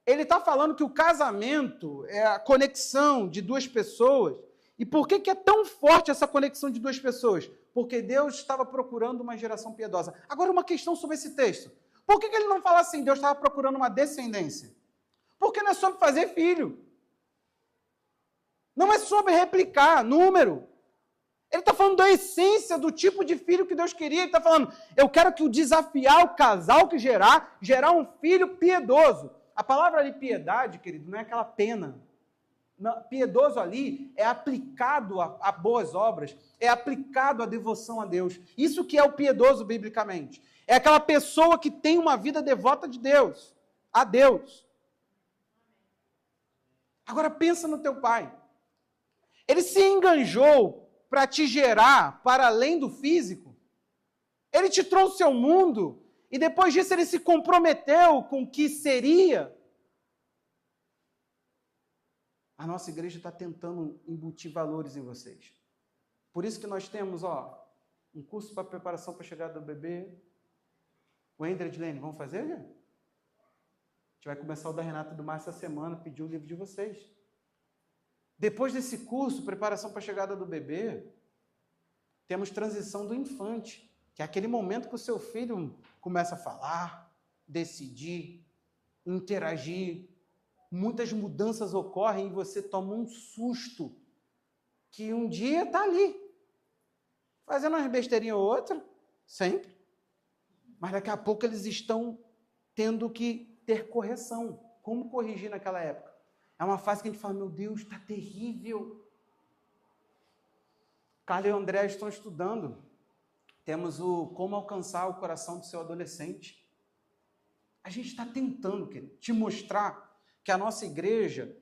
Ele está falando que o casamento é a conexão de duas pessoas. E por que é tão forte essa conexão de duas pessoas? Porque Deus estava procurando uma geração piedosa. Agora, uma questão sobre esse texto. Por que ele não fala assim, Deus estava procurando uma descendência? Porque não é sobre fazer filho. Não é sobre replicar número. Ele está falando da essência do tipo de filho que Deus queria. Ele está falando, eu quero que o desafiar o casal que gerar um filho piedoso. A palavra ali, piedade, querido, não é aquela pena. Não, piedoso ali é aplicado a boas obras, é aplicado à devoção a Deus. Isso que é o piedoso biblicamente. É aquela pessoa que tem uma vida devota de Deus, a Deus. Agora pensa no teu pai. Ele se enganjou para te gerar para além do físico. Ele te trouxe ao mundo e depois disso ele se comprometeu com o que seria. A nossa igreja está tentando embutir valores em vocês. Por isso que nós temos, um curso para preparação para a chegada do bebê. O André e Edilene, vamos fazer, já? A gente vai começar o da Renata e do Márcio essa semana, pedir o livro de vocês. Depois desse curso, preparação para a chegada do bebê, temos transição do infante, que é aquele momento que o seu filho começa a falar, decidir, interagir. Muitas mudanças ocorrem e você toma um susto, que um dia está ali, fazendo umas besteirinhas ou outra, sempre, mas daqui a pouco eles estão tendo que ter correção. Como corrigir naquela época? É uma fase que a gente fala, meu Deus, está terrível. Carla e o André estão estudando. Temos o como alcançar o coração do seu adolescente. A gente está tentando, querido, te mostrar que a nossa igreja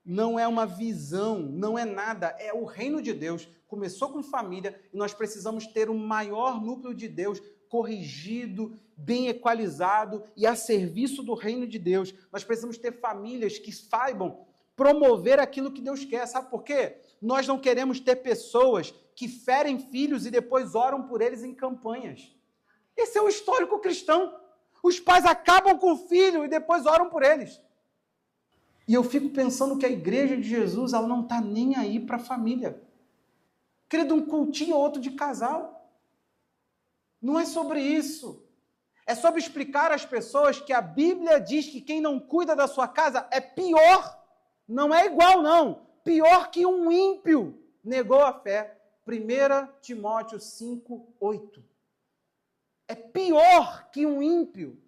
não é uma visão, não é nada, é o reino de Deus. Começou com família e nós precisamos ter um maior núcleo de Deus corrigido, bem equalizado e a serviço do reino de Deus. Nós precisamos ter famílias que saibam promover aquilo que Deus quer. Sabe por quê? Nós não queremos ter pessoas que ferem filhos e depois oram por eles em campanhas. Esse é o histórico cristão. Os pais acabam com o filho e depois oram por eles. E eu fico pensando que a igreja de Jesus, ela não está nem aí para a família. Querido, um cultinho ou outro de casal. Não é sobre isso. É sobre explicar às pessoas que a Bíblia diz que quem não cuida da sua casa é pior. Não é igual, não. Pior que um ímpio negou a fé. 1 Timóteo 5:8. É pior que um ímpio.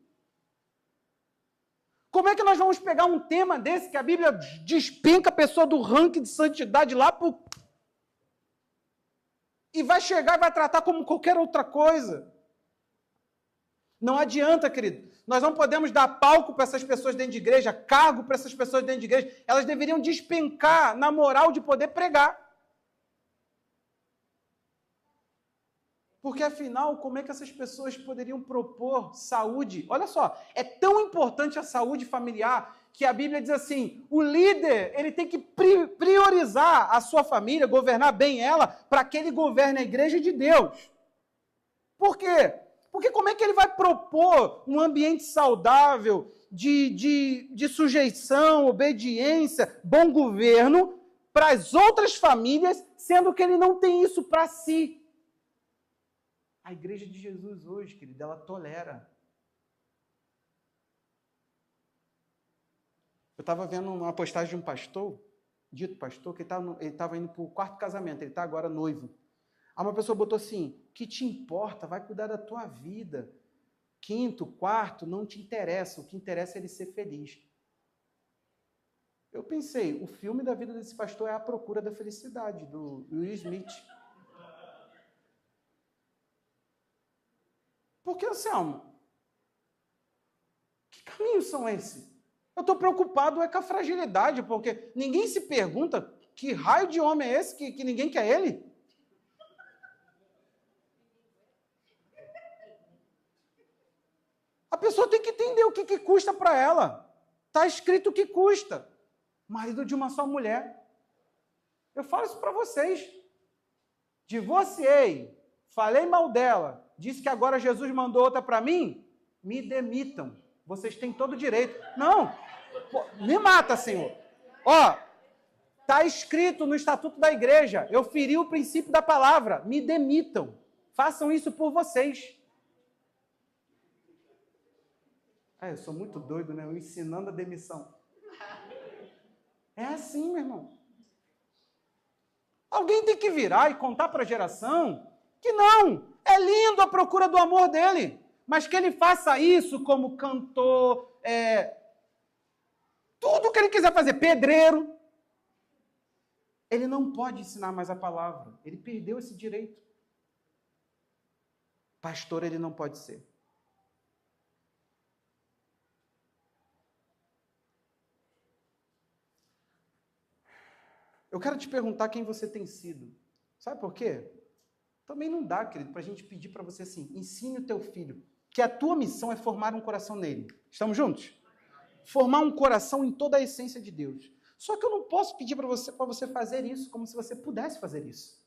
Como é que nós vamos pegar um tema desse que a Bíblia despenca a pessoa do ranking de santidade lá e vai chegar e vai tratar como qualquer outra coisa? Não adianta, querido. Nós não podemos dar palco para essas pessoas dentro de igreja, cargo para essas pessoas dentro de igreja. Elas deveriam despencar na moral de poder pregar. Porque, afinal, como é que essas pessoas poderiam propor saúde? Olha só, é tão importante a saúde familiar que a Bíblia diz assim, o líder ele tem que priorizar a sua família, governar bem ela, para que ele governe a igreja de Deus. Por quê? Porque como é que ele vai propor um ambiente saudável de sujeição, obediência, bom governo para as outras famílias, sendo que ele não tem isso para si? A igreja de Jesus hoje, querida, ela tolera. Eu estava vendo uma postagem de um pastor, dito pastor, que ele estava indo para o 4º casamento, ele está agora noivo. Aí uma pessoa botou assim, o que te importa? Vai cuidar da tua vida. 5º, 4º, não te interessa. O que interessa é ele ser feliz. Eu pensei, o filme da vida desse pastor é A Procura da Felicidade, do Will Smith. Porque, Anselmo, que caminhos são esses? Eu estou preocupado com a fragilidade, porque ninguém se pergunta que raio de homem é esse que ninguém quer ele? A pessoa tem que entender o que custa para ela. Está escrito o que custa. Marido de uma só mulher. Eu falo isso para vocês. Divorciei, falei mal dela, disse que agora Jesus mandou outra para mim, me demitam. Vocês têm todo o direito. Não, me mata, Senhor. Ó, está escrito no Estatuto da Igreja, eu feri o princípio da palavra, me demitam. Façam isso por vocês. Eu sou muito doido, né? Eu ensinando a demissão. É assim, meu irmão. Alguém tem que virar e contar para a geração que não, é lindo a procura do amor dele, mas que ele faça isso como cantor, tudo que ele quiser fazer, pedreiro. Ele não pode ensinar mais a palavra, ele perdeu esse direito. Pastor ele não pode ser. Eu quero te perguntar quem você tem sido. Sabe por quê? Também não dá, querido, para a gente pedir para você assim, ensine o teu filho, que a tua missão é formar um coração nele. Estamos juntos? Formar um coração em toda a essência de Deus. Só que eu não posso pedir para você fazer isso como se você pudesse fazer isso.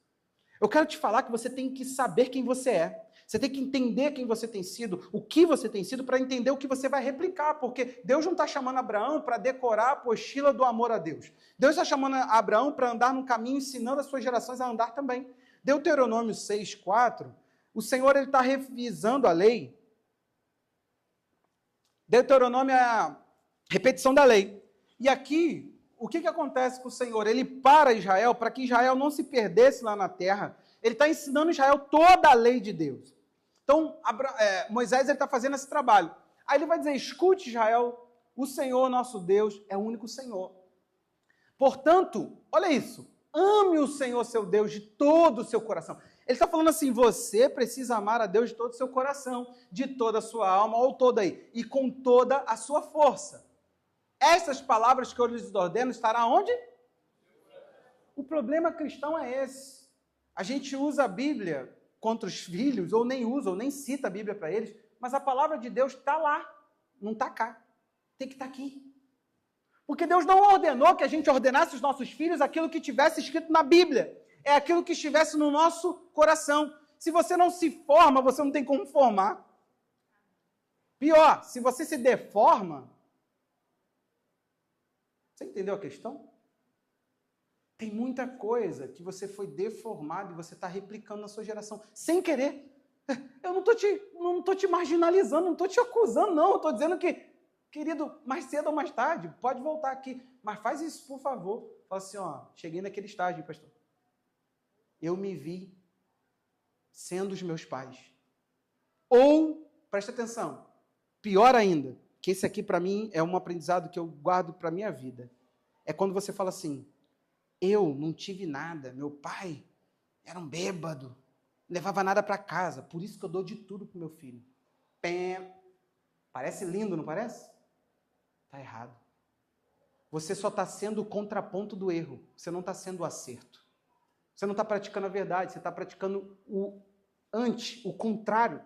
Eu quero te falar que você tem que saber quem você é. Você tem que entender quem você tem sido, o que você tem sido, para entender o que você vai replicar, porque Deus não está chamando Abraão para decorar a apostila do amor a Deus. Deus está chamando Abraão para andar no caminho, ensinando as suas gerações a andar também. Deuteronômio 6:4, o Senhor está revisando a lei. Deuteronômio é a repetição da lei. E aqui, o que acontece com o Senhor? Ele para Israel, para que Israel não se perdesse lá na terra. Ele está ensinando Israel toda a lei de Deus. Então, Moisés está fazendo esse trabalho. Aí ele vai dizer, escute Israel, o Senhor nosso Deus é o único Senhor. Portanto, olha isso, ame o Senhor seu Deus de todo o seu coração. Ele está falando assim, você precisa amar a Deus de todo o seu coração, de toda a sua alma, ou toda aí, e com toda a sua força. Essas palavras que eu lhes ordeno estará onde? O problema cristão é esse. A gente usa a Bíblia contra os filhos, ou nem usa, ou nem cita a Bíblia para eles, mas a palavra de Deus está lá, não está cá. Tem que estar aqui. Porque Deus não ordenou que a gente ordenasse os nossos filhos aquilo que tivesse escrito na Bíblia. É aquilo que estivesse no nosso coração. Se você não se forma, você não tem como formar. Pior, se você se deforma, você entendeu a questão? Tem muita coisa que você foi deformado e você está replicando na sua geração, sem querer. Eu não estou te marginalizando, não estou te acusando, não. Eu estou dizendo que, querido, mais cedo ou mais tarde, pode voltar aqui. Mas faz isso, por favor. Fala assim, ó, cheguei naquele estágio, pastor. eu me vi sendo os meus pais. Ou, presta atenção, pior ainda, que esse aqui para mim é um aprendizado que eu guardo para a minha vida. É quando você fala assim, eu não tive nada, meu pai era um bêbado, não levava nada para casa, por isso que eu dou de tudo pro meu filho. Pé. Parece lindo, não parece? Está errado. Você só está sendo o contraponto do erro, você não está sendo o acerto. Você não está praticando a verdade, você está praticando o contrário.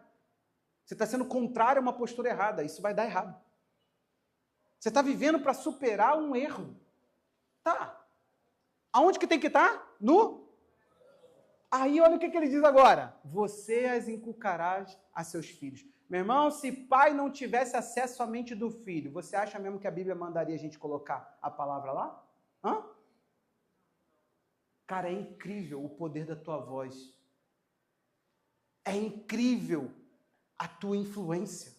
Você está sendo contrário a uma postura errada, isso vai dar errado. Você está vivendo para superar um erro. Tá. Aonde que tem que estar? No? Aí olha o que ele diz agora. Você as inculcarás a seus filhos. Meu irmão, se pai não tivesse acesso à mente do filho, você acha mesmo que a Bíblia mandaria a gente colocar a palavra lá? Hã? Cara, é incrível o poder da tua voz. É incrível a tua influência.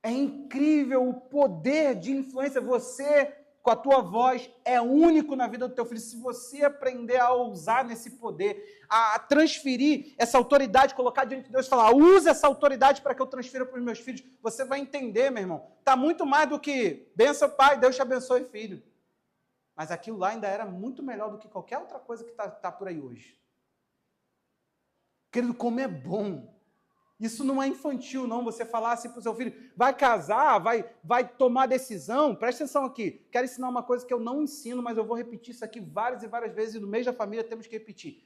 É incrível o poder de influência. Você, com a tua voz, é único na vida do teu filho. Se você aprender a usar nesse poder, a transferir essa autoridade, colocar diante de Deus e falar, usa essa autoridade para que eu transfira para os meus filhos, você vai entender, meu irmão. Está muito mais do que, benção pai, Deus te abençoe, filho. Mas aquilo lá ainda era muito melhor do que qualquer outra coisa que está por aí hoje. Querido, como é bom. Isso não é infantil, não. Você falar assim para o seu filho, vai casar, vai tomar decisão. Presta atenção aqui. Quero ensinar uma coisa que eu não ensino, mas eu vou repetir isso aqui várias e várias vezes. E no mês da família temos que repetir.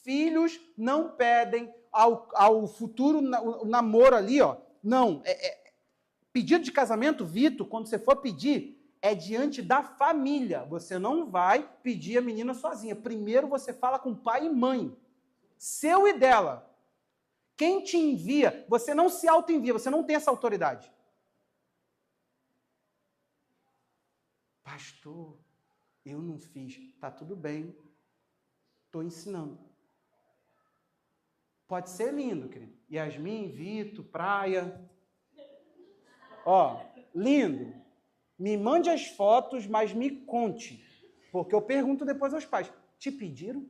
Filhos não pedem ao futuro o namoro ali, ó. Não. Pedido de casamento, Vitor, quando você for pedir, é diante da família. Você não vai pedir a menina sozinha. Primeiro você fala com pai e mãe. Seu e dela. Quem te envia, você não se auto-envia, você não tem essa autoridade. Pastor, eu não fiz. Tá tudo bem. Estou ensinando. Pode ser lindo, querido. Yasmin, Vitor, praia. Ó, lindo. Me mande as fotos, mas me conte. Porque eu pergunto depois aos pais. Te pediram?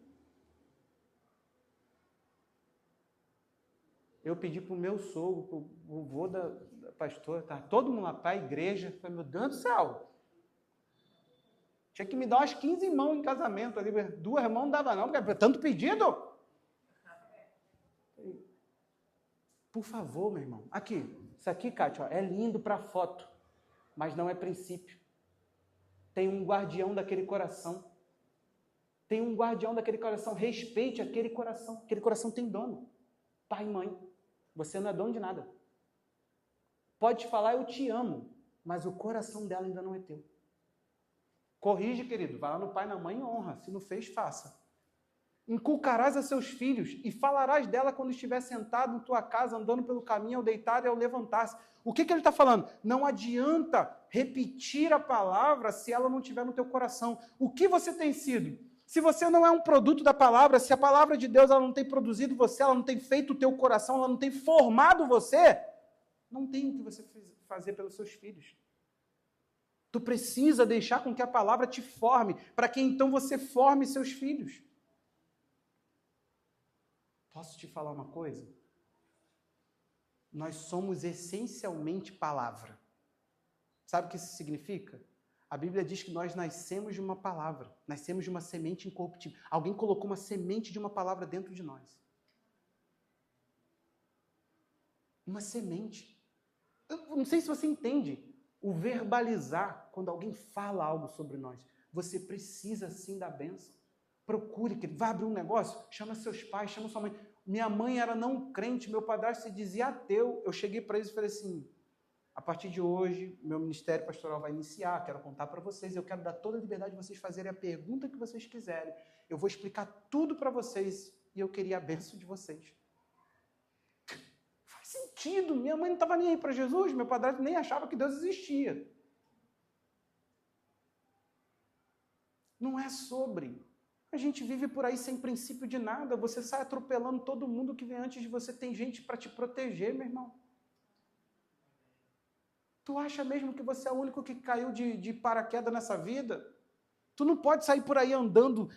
Eu pedi para o meu sogro, para o vovô da pastora, tá todo mundo lá para a igreja. Falei, meu Deus do céu. Tinha que me dar umas 15 mãos em casamento ali. 2 mãos não dava não, porque tanto pedido. Por favor, meu irmão. Aqui, isso aqui, Kátia, ó, é lindo para foto, mas não é princípio. Tem um guardião daquele coração. Tem um guardião daquele coração. Respeite aquele coração. Aquele coração tem dono. Pai e mãe. Você não é dono de nada. Pode falar, eu te amo, mas o coração dela ainda não é teu. Corrige, querido. Vai lá no pai e na mãe e honra. Se não fez, faça. Inculcarás a seus filhos e falarás dela quando estiver sentado em tua casa, andando pelo caminho, ao deitar e ao levantar-se. O que ele está falando? Não adianta repetir a palavra se ela não estiver no teu coração. O que você tem sido? Se você não é um produto da palavra, se a palavra de Deus ela não tem produzido você, ela não tem feito o teu coração, ela não tem formado você, não tem o que você fazer pelos seus filhos. Tu precisa deixar com que a palavra te forme, para que então você forme seus filhos. Posso te falar uma coisa? Nós somos essencialmente palavra. Sabe o que isso significa? A Bíblia diz que nós nascemos de uma palavra, nascemos de uma semente incorruptível. Alguém colocou uma semente de uma palavra dentro de nós. Uma semente. Eu não sei se você entende o verbalizar, quando alguém fala algo sobre nós. Você precisa sim da bênção. Procure, que vai abrir um negócio, chama seus pais, chama sua mãe. Minha mãe era não crente, meu padrasto se dizia ateu. Eu cheguei para eles e falei assim, a partir de hoje, meu ministério pastoral vai iniciar, quero contar para vocês, eu quero dar toda a liberdade de vocês fazerem a pergunta que vocês quiserem. Eu vou explicar tudo para vocês e eu queria a bênção de vocês. Faz sentido, minha mãe não estava nem aí para Jesus, meu padrasto nem achava que Deus existia. Não é sobre. A gente vive por aí sem princípio de nada, você sai atropelando todo mundo que vem antes de você, tem gente para te proteger, meu irmão. Tu acha mesmo que você é o único que caiu de paraquedas nessa vida? Tu não pode sair por aí andando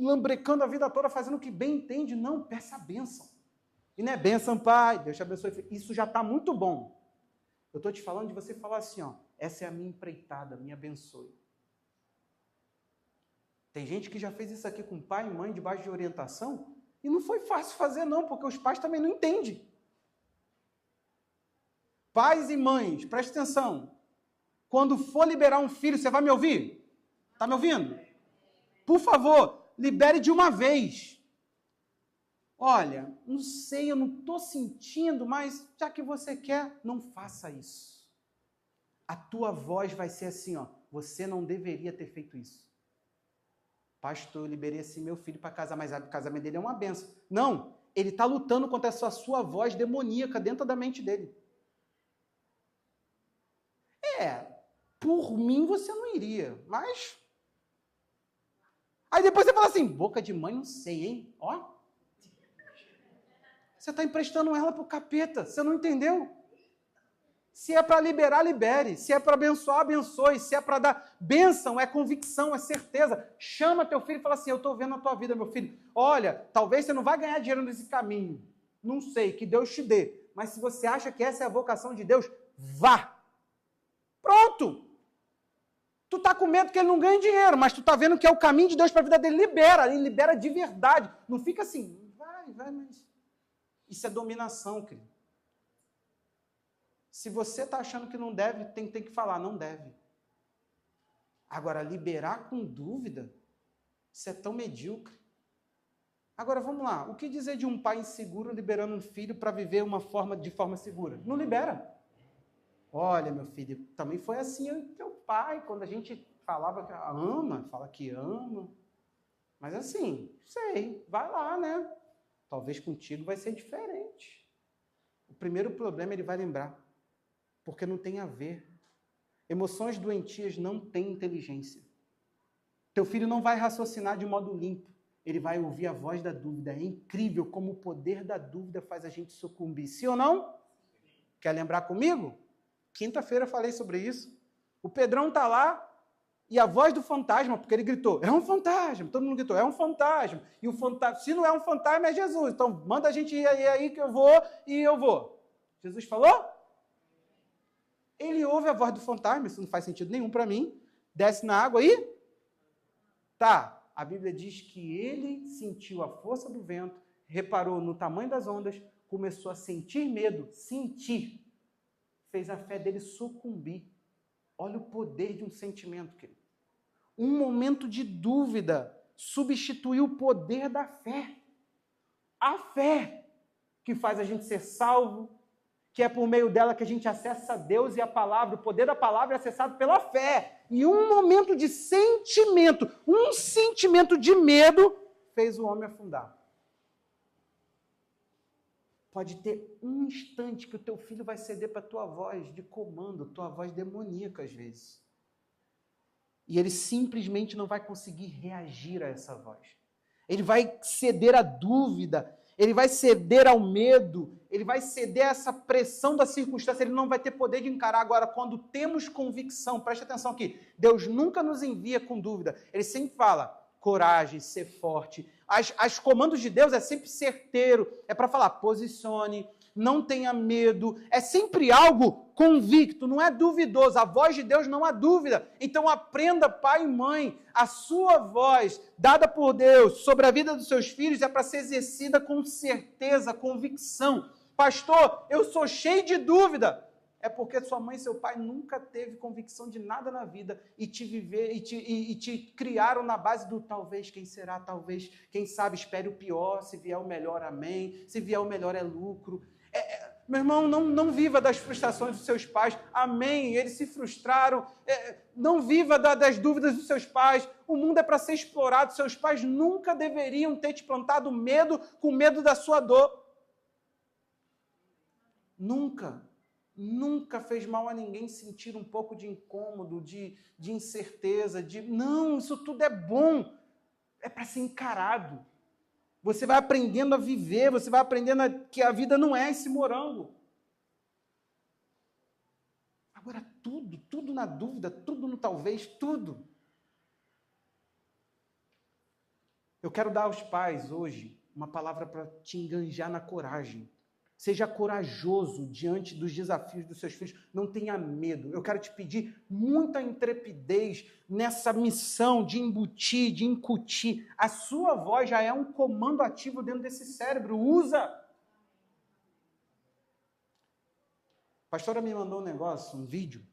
lambrecando a vida toda, fazendo o que bem entende. Não, peça a bênção. E não é bênção, pai, Deus te abençoe. Isso já está muito bom. Eu estou te falando de você falar assim, ó, essa é a minha empreitada, me abençoe. Tem gente que já fez isso aqui com pai e mãe, debaixo de orientação, e não foi fácil fazer não, porque os pais também não entendem. Pais e mães, preste atenção. Quando for liberar um filho, você vai me ouvir? Está me ouvindo? Por favor, libere de uma vez. Olha, não sei, eu não estou sentindo, mas já que você quer, não faça isso. A tua voz vai ser assim, ó, você não deveria ter feito isso. Pastor, eu liberei assim meu filho para casar, mas o casamento dele é uma benção. Não, ele está lutando contra essa sua voz demoníaca dentro da mente dele. Por mim você não iria, mas... Aí depois você fala assim, boca de mãe, não sei, hein? Ó. Você está emprestando ela para o capeta, você não entendeu? Se é para liberar, libere. Se é para abençoar, abençoe. Se é para dar bênção, é convicção, é certeza. Chama teu filho e fala assim, eu estou vendo a tua vida, meu filho. Olha, talvez você não vai ganhar dinheiro nesse caminho. Não sei, que Deus te dê. Mas se você acha que essa é a vocação de Deus, vá. Pronto. Tu está com medo que ele não ganhe dinheiro, mas tu está vendo que é o caminho de Deus para a vida dele. Libera, ele libera de verdade. Não fica assim, vai, mas... Isso é dominação, querido. Se você está achando que não deve, tem que falar, não deve. Agora, liberar com dúvida, isso é tão medíocre. Agora, vamos lá. O que dizer de um pai inseguro liberando um filho para viver de forma segura? Não libera. Olha, meu filho, também foi assim eu e teu pai, quando a gente falava que ama, fala que ama. Mas assim, sei, vai lá, né? Talvez contigo vai ser diferente. O primeiro problema ele vai lembrar, porque não tem a ver. Emoções doentias não têm inteligência. Teu filho não vai raciocinar de modo limpo. Ele vai ouvir a voz da dúvida. É incrível como o poder da dúvida faz a gente sucumbir. Sim ou não? Quer lembrar comigo? Quinta-feira eu falei sobre isso. O Pedrão está lá e a voz do fantasma, porque ele gritou, é um fantasma. Todo mundo gritou, é um fantasma. E o fantasma, se não é um fantasma, é Jesus. Então manda a gente ir aí que eu vou e eu vou. Jesus falou? Ele ouve a voz do fantasma, isso não faz sentido nenhum para mim. Desce na água e... Tá, a Bíblia diz que ele sentiu a força do vento, reparou no tamanho das ondas, começou a sentir medo, fez a fé dele sucumbir. Olha o poder de um sentimento, querido. Um momento de dúvida substituiu o poder da fé. A fé que faz a gente ser salvo, que é por meio dela que a gente acessa a Deus e a palavra. O poder da palavra é acessado pela fé. E um momento de sentimento, um sentimento de medo, fez o homem afundar. Pode ter um instante que o teu filho vai ceder para a tua voz de comando, tua voz demoníaca às vezes. E ele simplesmente não vai conseguir reagir a essa voz. Ele vai ceder à dúvida, ele vai ceder ao medo, ele vai ceder a essa pressão da circunstância, ele não vai ter poder de encarar. Agora, quando temos convicção, preste atenção aqui, Deus nunca nos envia com dúvida, ele sempre fala, coragem, ser forte. As comandos de Deus é sempre certeiro, é para falar, posicione, não tenha medo, é sempre algo convicto, não é duvidoso, a voz de Deus não há dúvida. Então aprenda, pai e mãe, a sua voz, dada por Deus, sobre a vida dos seus filhos, é para ser exercida com certeza, convicção. Pastor, eu sou cheio de dúvida. É porque sua mãe e seu pai nunca teve convicção de nada na vida e te criaram na base do talvez, quem será, talvez, quem sabe, espere o pior, se vier o melhor, amém, se vier o melhor é lucro. Meu irmão, não viva das frustrações dos seus pais, amém, eles se frustraram, não viva das dúvidas dos seus pais, o mundo é para ser explorado, seus pais nunca deveriam ter te plantado medo com medo da sua dor. Nunca fez mal a ninguém sentir um pouco de incômodo, de incerteza, Não, isso tudo é bom, é para ser encarado. Você vai aprendendo a viver, você vai aprendendo que a vida não é esse morango. Agora tudo na dúvida, tudo no talvez, tudo. Eu quero dar aos pais hoje uma palavra para te enganjar na coragem. Seja corajoso diante dos desafios dos seus filhos. Não tenha medo. Eu quero te pedir muita intrepidez nessa missão de embutir, de incutir. A sua voz já é um comando ativo dentro desse cérebro. Usa! A pastora me mandou um negócio, um vídeo,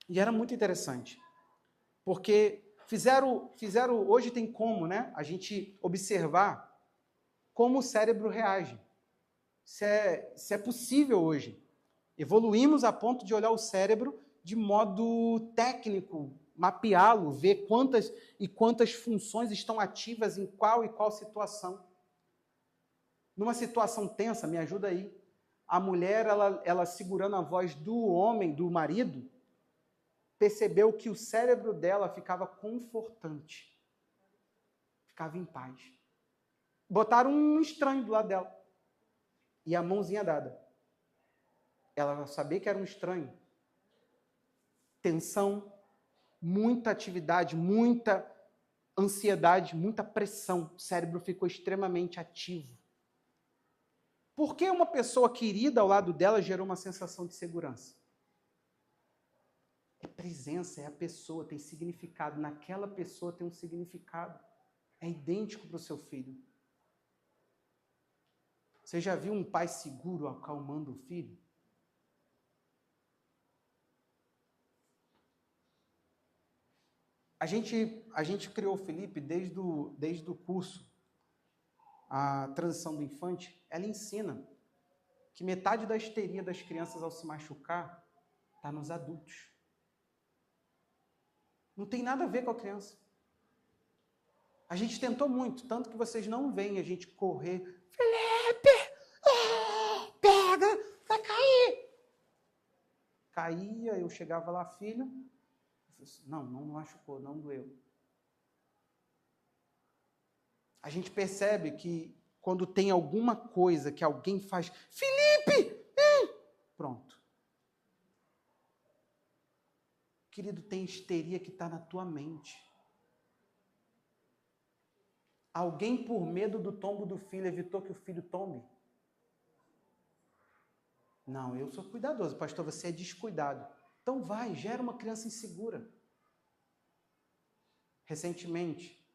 e era muito interessante. Porque fizeram, hoje tem como, né? A gente observar como o cérebro reage. Isso é possível hoje. Evoluímos a ponto de olhar o cérebro de modo técnico, mapeá-lo, ver quantas funções estão ativas em qual e qual situação. Numa situação tensa, me ajuda aí. A mulher, ela segurando a voz do homem, do marido, percebeu que o cérebro dela ficava confortante. Ficava em paz. Botaram um estranho do lado dela. E a mãozinha dada. Ela sabia que era um estranho. Tensão, muita atividade, muita ansiedade, muita pressão. O cérebro ficou extremamente ativo. Por que uma pessoa querida ao lado dela gerou uma sensação de segurança? É presença, é a pessoa, tem significado. Naquela pessoa tem um significado. É idêntico para o seu filho. Você já viu um pai seguro acalmando o filho? A gente criou o Felipe desde o curso, a transição do infante. Ela ensina que metade da histeria das crianças ao se machucar está nos adultos. Não tem nada a ver com a criança. A gente tentou muito, tanto que vocês não veem a gente correr. Felipe! Pega! Vai cair! Caía, eu chegava lá, filho. Eu falei, não machucou, não doeu. A gente percebe que quando tem alguma coisa que alguém faz, Felipe! Pronto. Querido, tem histeria que está na tua mente. Alguém, por medo do tombo do filho, evitou que o filho tombe? Não, eu sou cuidadoso. Pastor, você é descuidado. Então vai, gera uma criança insegura. Recentemente,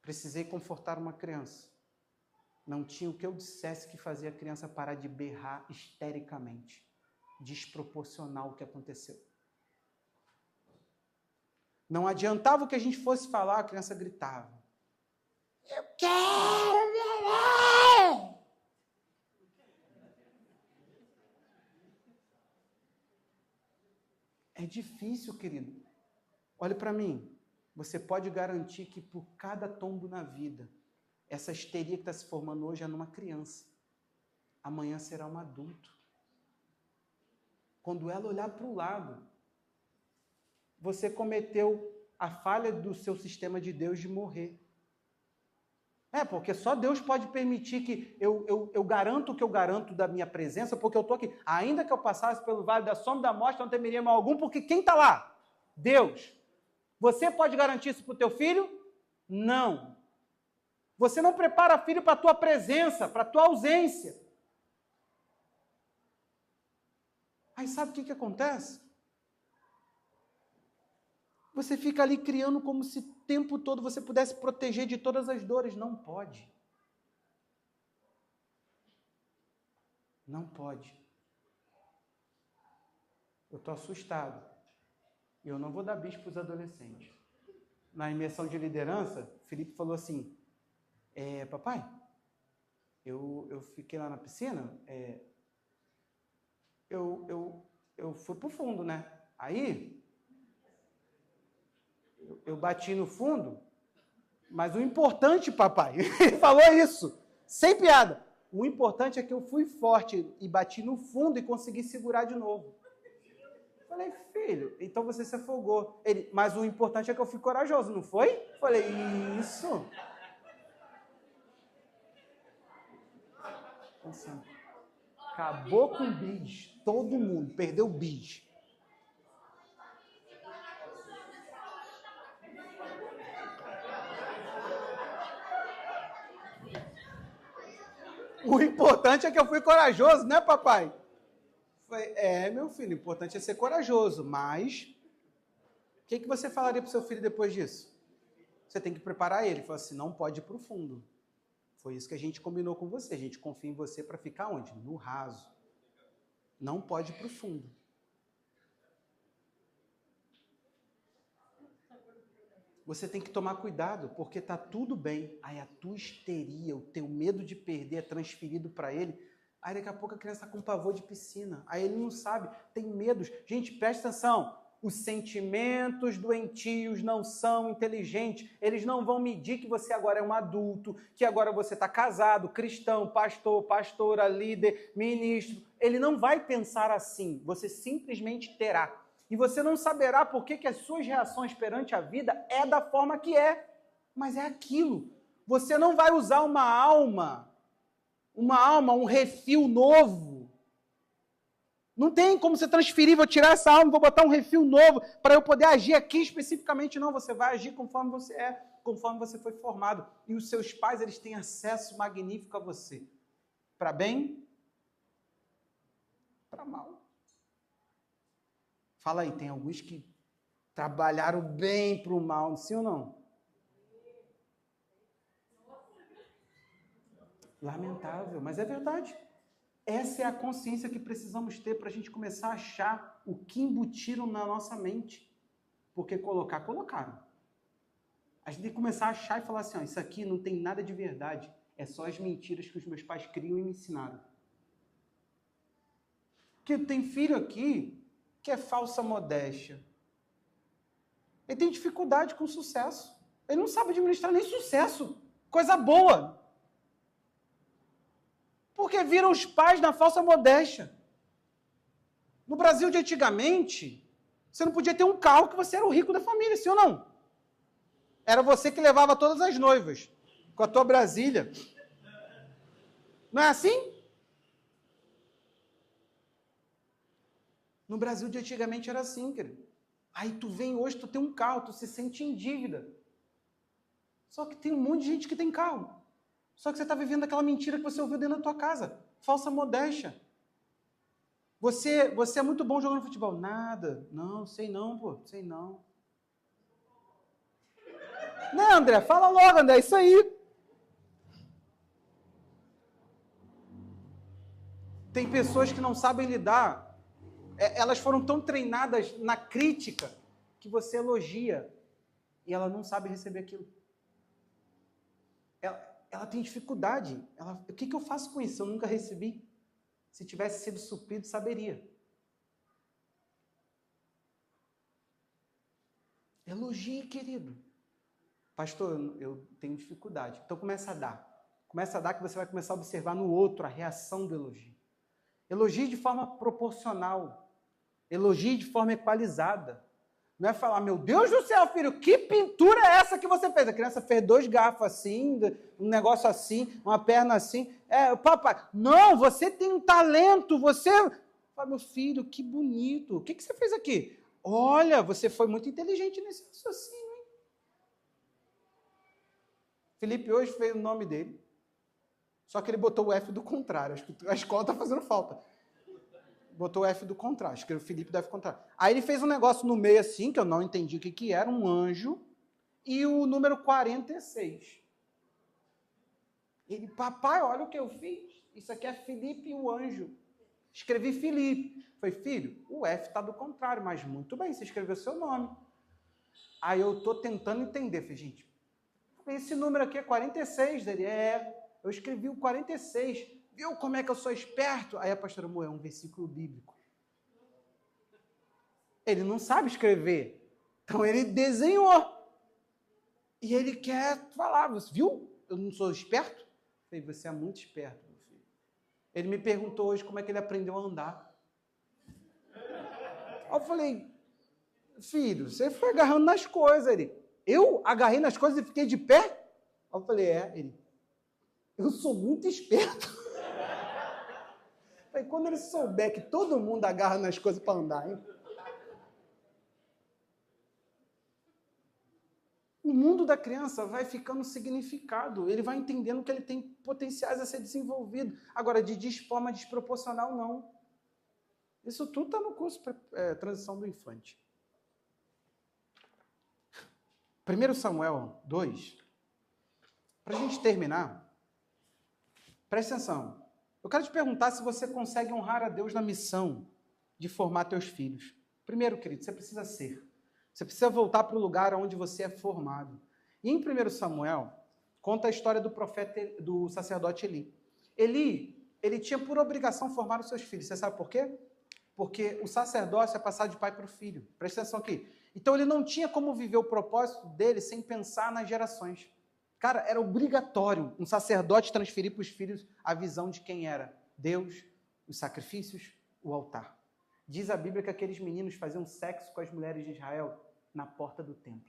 precisei confortar uma criança. Não tinha o que eu dissesse que fazia a criança parar de berrar histericamente. Desproporcional o que aconteceu. Não adiantava o que a gente fosse falar, a criança gritava. Eu quero ver! É difícil, querido. Olhe para mim. Você pode garantir que por cada tombo na vida, essa histeria que está se formando hoje é numa criança. Amanhã será um adulto. Quando ela olhar para o lado, você cometeu a falha do seu sistema de Deus de morrer. Porque só Deus pode permitir que eu garanto o que eu garanto da minha presença, porque eu estou aqui. Ainda que eu passasse pelo vale da sombra da morte, eu não temeria mal algum, porque quem está lá? Deus. Você pode garantir isso para o teu filho? Não. Você não prepara filho para a tua presença, para a tua ausência. Aí sabe o que acontece? Você fica ali criando como se o tempo todo você pudesse proteger de todas as dores. Não pode. Não pode. Eu estou assustado. E eu não vou dar bicho para os adolescentes. Na imersão de liderança, Felipe falou assim, papai, eu fiquei lá na piscina, eu fui para o fundo, né? Aí, eu bati no fundo, mas o importante, papai, ele falou isso, sem piada, o importante é que eu fui forte e bati no fundo e consegui segurar de novo. Falei, filho, então você se afogou. Ele, mas o importante é que eu fui corajoso, não foi? Falei, isso. Nossa, acabou com o bis, todo mundo, perdeu o bis. O importante é que eu fui corajoso, né, papai? Falei, meu filho, o importante é ser corajoso, mas o que você falaria para o seu filho depois disso? Você tem que preparar ele. Ele falou assim, não pode ir para o fundo. Foi isso que a gente combinou com você. A gente confia em você para ficar onde? No raso. Não pode ir para o fundo. Você tem que tomar cuidado, porque está tudo bem. Aí a tua histeria, o teu medo de perder é transferido para ele. Aí daqui a pouco a criança está com pavor de piscina. Aí ele não sabe, tem medos. Gente, presta atenção. Os sentimentos doentios não são inteligentes. Eles não vão medir que você agora é um adulto, que agora você está casado, cristão, pastor, pastora, líder, ministro. Ele não vai pensar assim. Você simplesmente terá. E você não saberá por que as suas reações perante a vida é da forma que é. Mas é aquilo. Você não vai usar uma alma, um refil novo. Não tem como você transferir, vou tirar essa alma, vou botar um refil novo para eu poder agir aqui especificamente. Não, você vai agir conforme você é, conforme você foi formado. E os seus pais, eles têm acesso magnífico a você. Para bem, para mal. Fala aí, tem alguns que trabalharam bem para o mal, sim ou não? Lamentável, mas é verdade. Essa é a consciência que precisamos ter para a gente começar a achar o que embutiram na nossa mente. Porque colocaram. A gente tem que começar a achar e falar assim, isso aqui não tem nada de verdade. É só as mentiras que os meus pais criam e me ensinaram. Porque tem filho aqui que é falsa modéstia. Ele tem dificuldade com sucesso. Ele não sabe administrar nem sucesso. Coisa boa. Porque viram os pais na falsa modéstia. No Brasil de antigamente, você não podia ter um carro que você era o rico da família, sim ou não? Era você que levava todas as noivas, com a tua Brasília. Não é assim? No Brasil de antigamente era assim, querido. Aí tu vem hoje, tu tem um carro, tu se sente em dívida. Só que tem um monte de gente que tem carro. Só que você está vivendo aquela mentira que você ouviu dentro da tua casa. Falsa modéstia. Você é muito bom jogando futebol. Nada. Não, sei não, pô. Sei não. Né, André? Fala logo, André. Isso aí. Tem pessoas que não sabem lidar. Elas foram tão treinadas na crítica que você elogia e ela não sabe receber aquilo. Ela tem dificuldade. O que eu faço com isso? Eu nunca recebi. Se tivesse sido suprido, saberia. Elogie, querido. Pastor, eu tenho dificuldade. Então começa a dar. Começa a dar que você vai começar a observar no outro a reação do elogio. Elogie de forma proporcional. Elogie de forma equalizada. Não é falar, meu Deus do céu, filho, que pintura é essa que você fez? A criança fez 2 garfos assim, um negócio assim, uma perna assim. Papai, não, você tem um talento, você... Fala, meu filho, que bonito. O que você fez aqui? Olha, você foi muito inteligente nesse raciocínio, hein? Felipe hoje fez o nome dele, só que ele botou o F do contrário. Acho que a escola está fazendo falta. Botou o F do contrário, acho que o Felipe deve contrário. Aí ele fez um negócio no meio assim, que eu não entendi o que era, um anjo, e o número 46. Ele, papai, olha o que eu fiz. Isso aqui é Felipe e o anjo. Escrevi Felipe. Falei, filho, o F está do contrário, mas muito bem, você escreveu seu nome. Aí eu estou tentando entender. Falei, gente, esse número aqui é 46. Ele, eu escrevi o 46. Viu como é que eu sou esperto? Aí a pastora Moé, um versículo bíblico. Ele não sabe escrever. Então ele desenhou. E ele quer falar. Você viu? Eu não sou esperto? Eu falei, você é muito esperto, meu filho. Ele me perguntou hoje como é que ele aprendeu a andar. Aí eu falei, filho, você foi agarrando nas coisas. Ele, eu agarrei nas coisas e fiquei de pé? Aí eu falei, ele, eu sou muito esperto. Falei, quando ele souber que todo mundo agarra nas coisas para andar, hein? o mundo da criança vai ficando significado, ele vai entendendo que ele tem potenciais a ser desenvolvido. Agora, de forma desproporcional, não. Isso tudo está no curso Transição do Infante. 1 Samuel 2, para a gente terminar, presta atenção. Eu quero te perguntar se você consegue honrar a Deus na missão de formar teus filhos. Primeiro, querido, você precisa ser. Você precisa voltar para o lugar onde você é formado. E em 1 Samuel, conta a história do profeta, do sacerdote Eli. Ele tinha por obrigação formar os seus filhos. Você sabe por quê? Porque o sacerdócio é passar de pai para o filho. Presta atenção aqui. Então ele não tinha como viver o propósito dele sem pensar nas gerações. Cara, era obrigatório um sacerdote transferir para os filhos a visão de quem era Deus, os sacrifícios, o altar. Diz a Bíblia que aqueles meninos faziam sexo com as mulheres de Israel na porta do templo.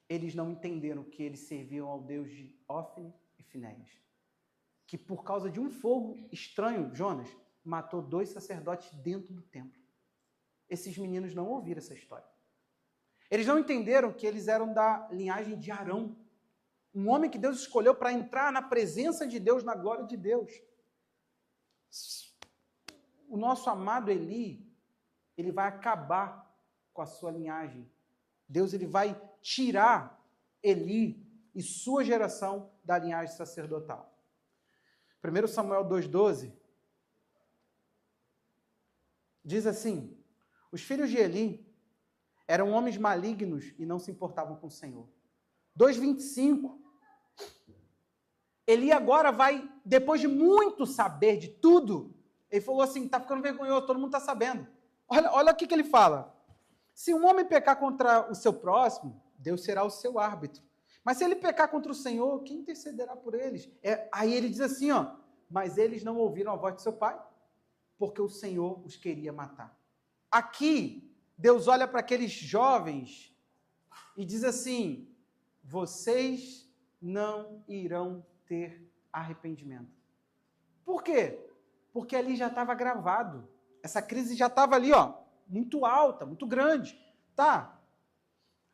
Eles não entenderam que eles serviam ao Deus de Ófni e Finéias. Que por causa de um fogo estranho, Jonas, matou 2 sacerdotes dentro do templo. Esses meninos não ouviram essa história. Eles não entenderam que eles eram da linhagem de Arão. Um homem que Deus escolheu para entrar na presença de Deus, na glória de Deus. O nosso amado Eli, ele vai acabar com a sua linhagem. Deus ele vai tirar Eli e sua geração da linhagem sacerdotal. 1 Samuel 2,12 diz assim: os filhos de Eli eram homens malignos e não se importavam com o Senhor. 2,25 Eli agora vai, depois de muito saber de tudo, ele falou assim, está ficando vergonhoso, todo mundo está sabendo. Olha o que ele fala. Se um homem pecar contra o seu próximo, Deus será o seu árbitro. Mas se ele pecar contra o Senhor, quem intercederá por eles? Aí ele diz assim, mas eles não ouviram a voz de seu pai, porque o Senhor os queria matar. Aqui, Deus olha para aqueles jovens e diz assim, vocês não irão ter arrependimento. Por quê? Porque ali já estava gravado. Essa crise já estava ali, muito alta, muito grande. Tá.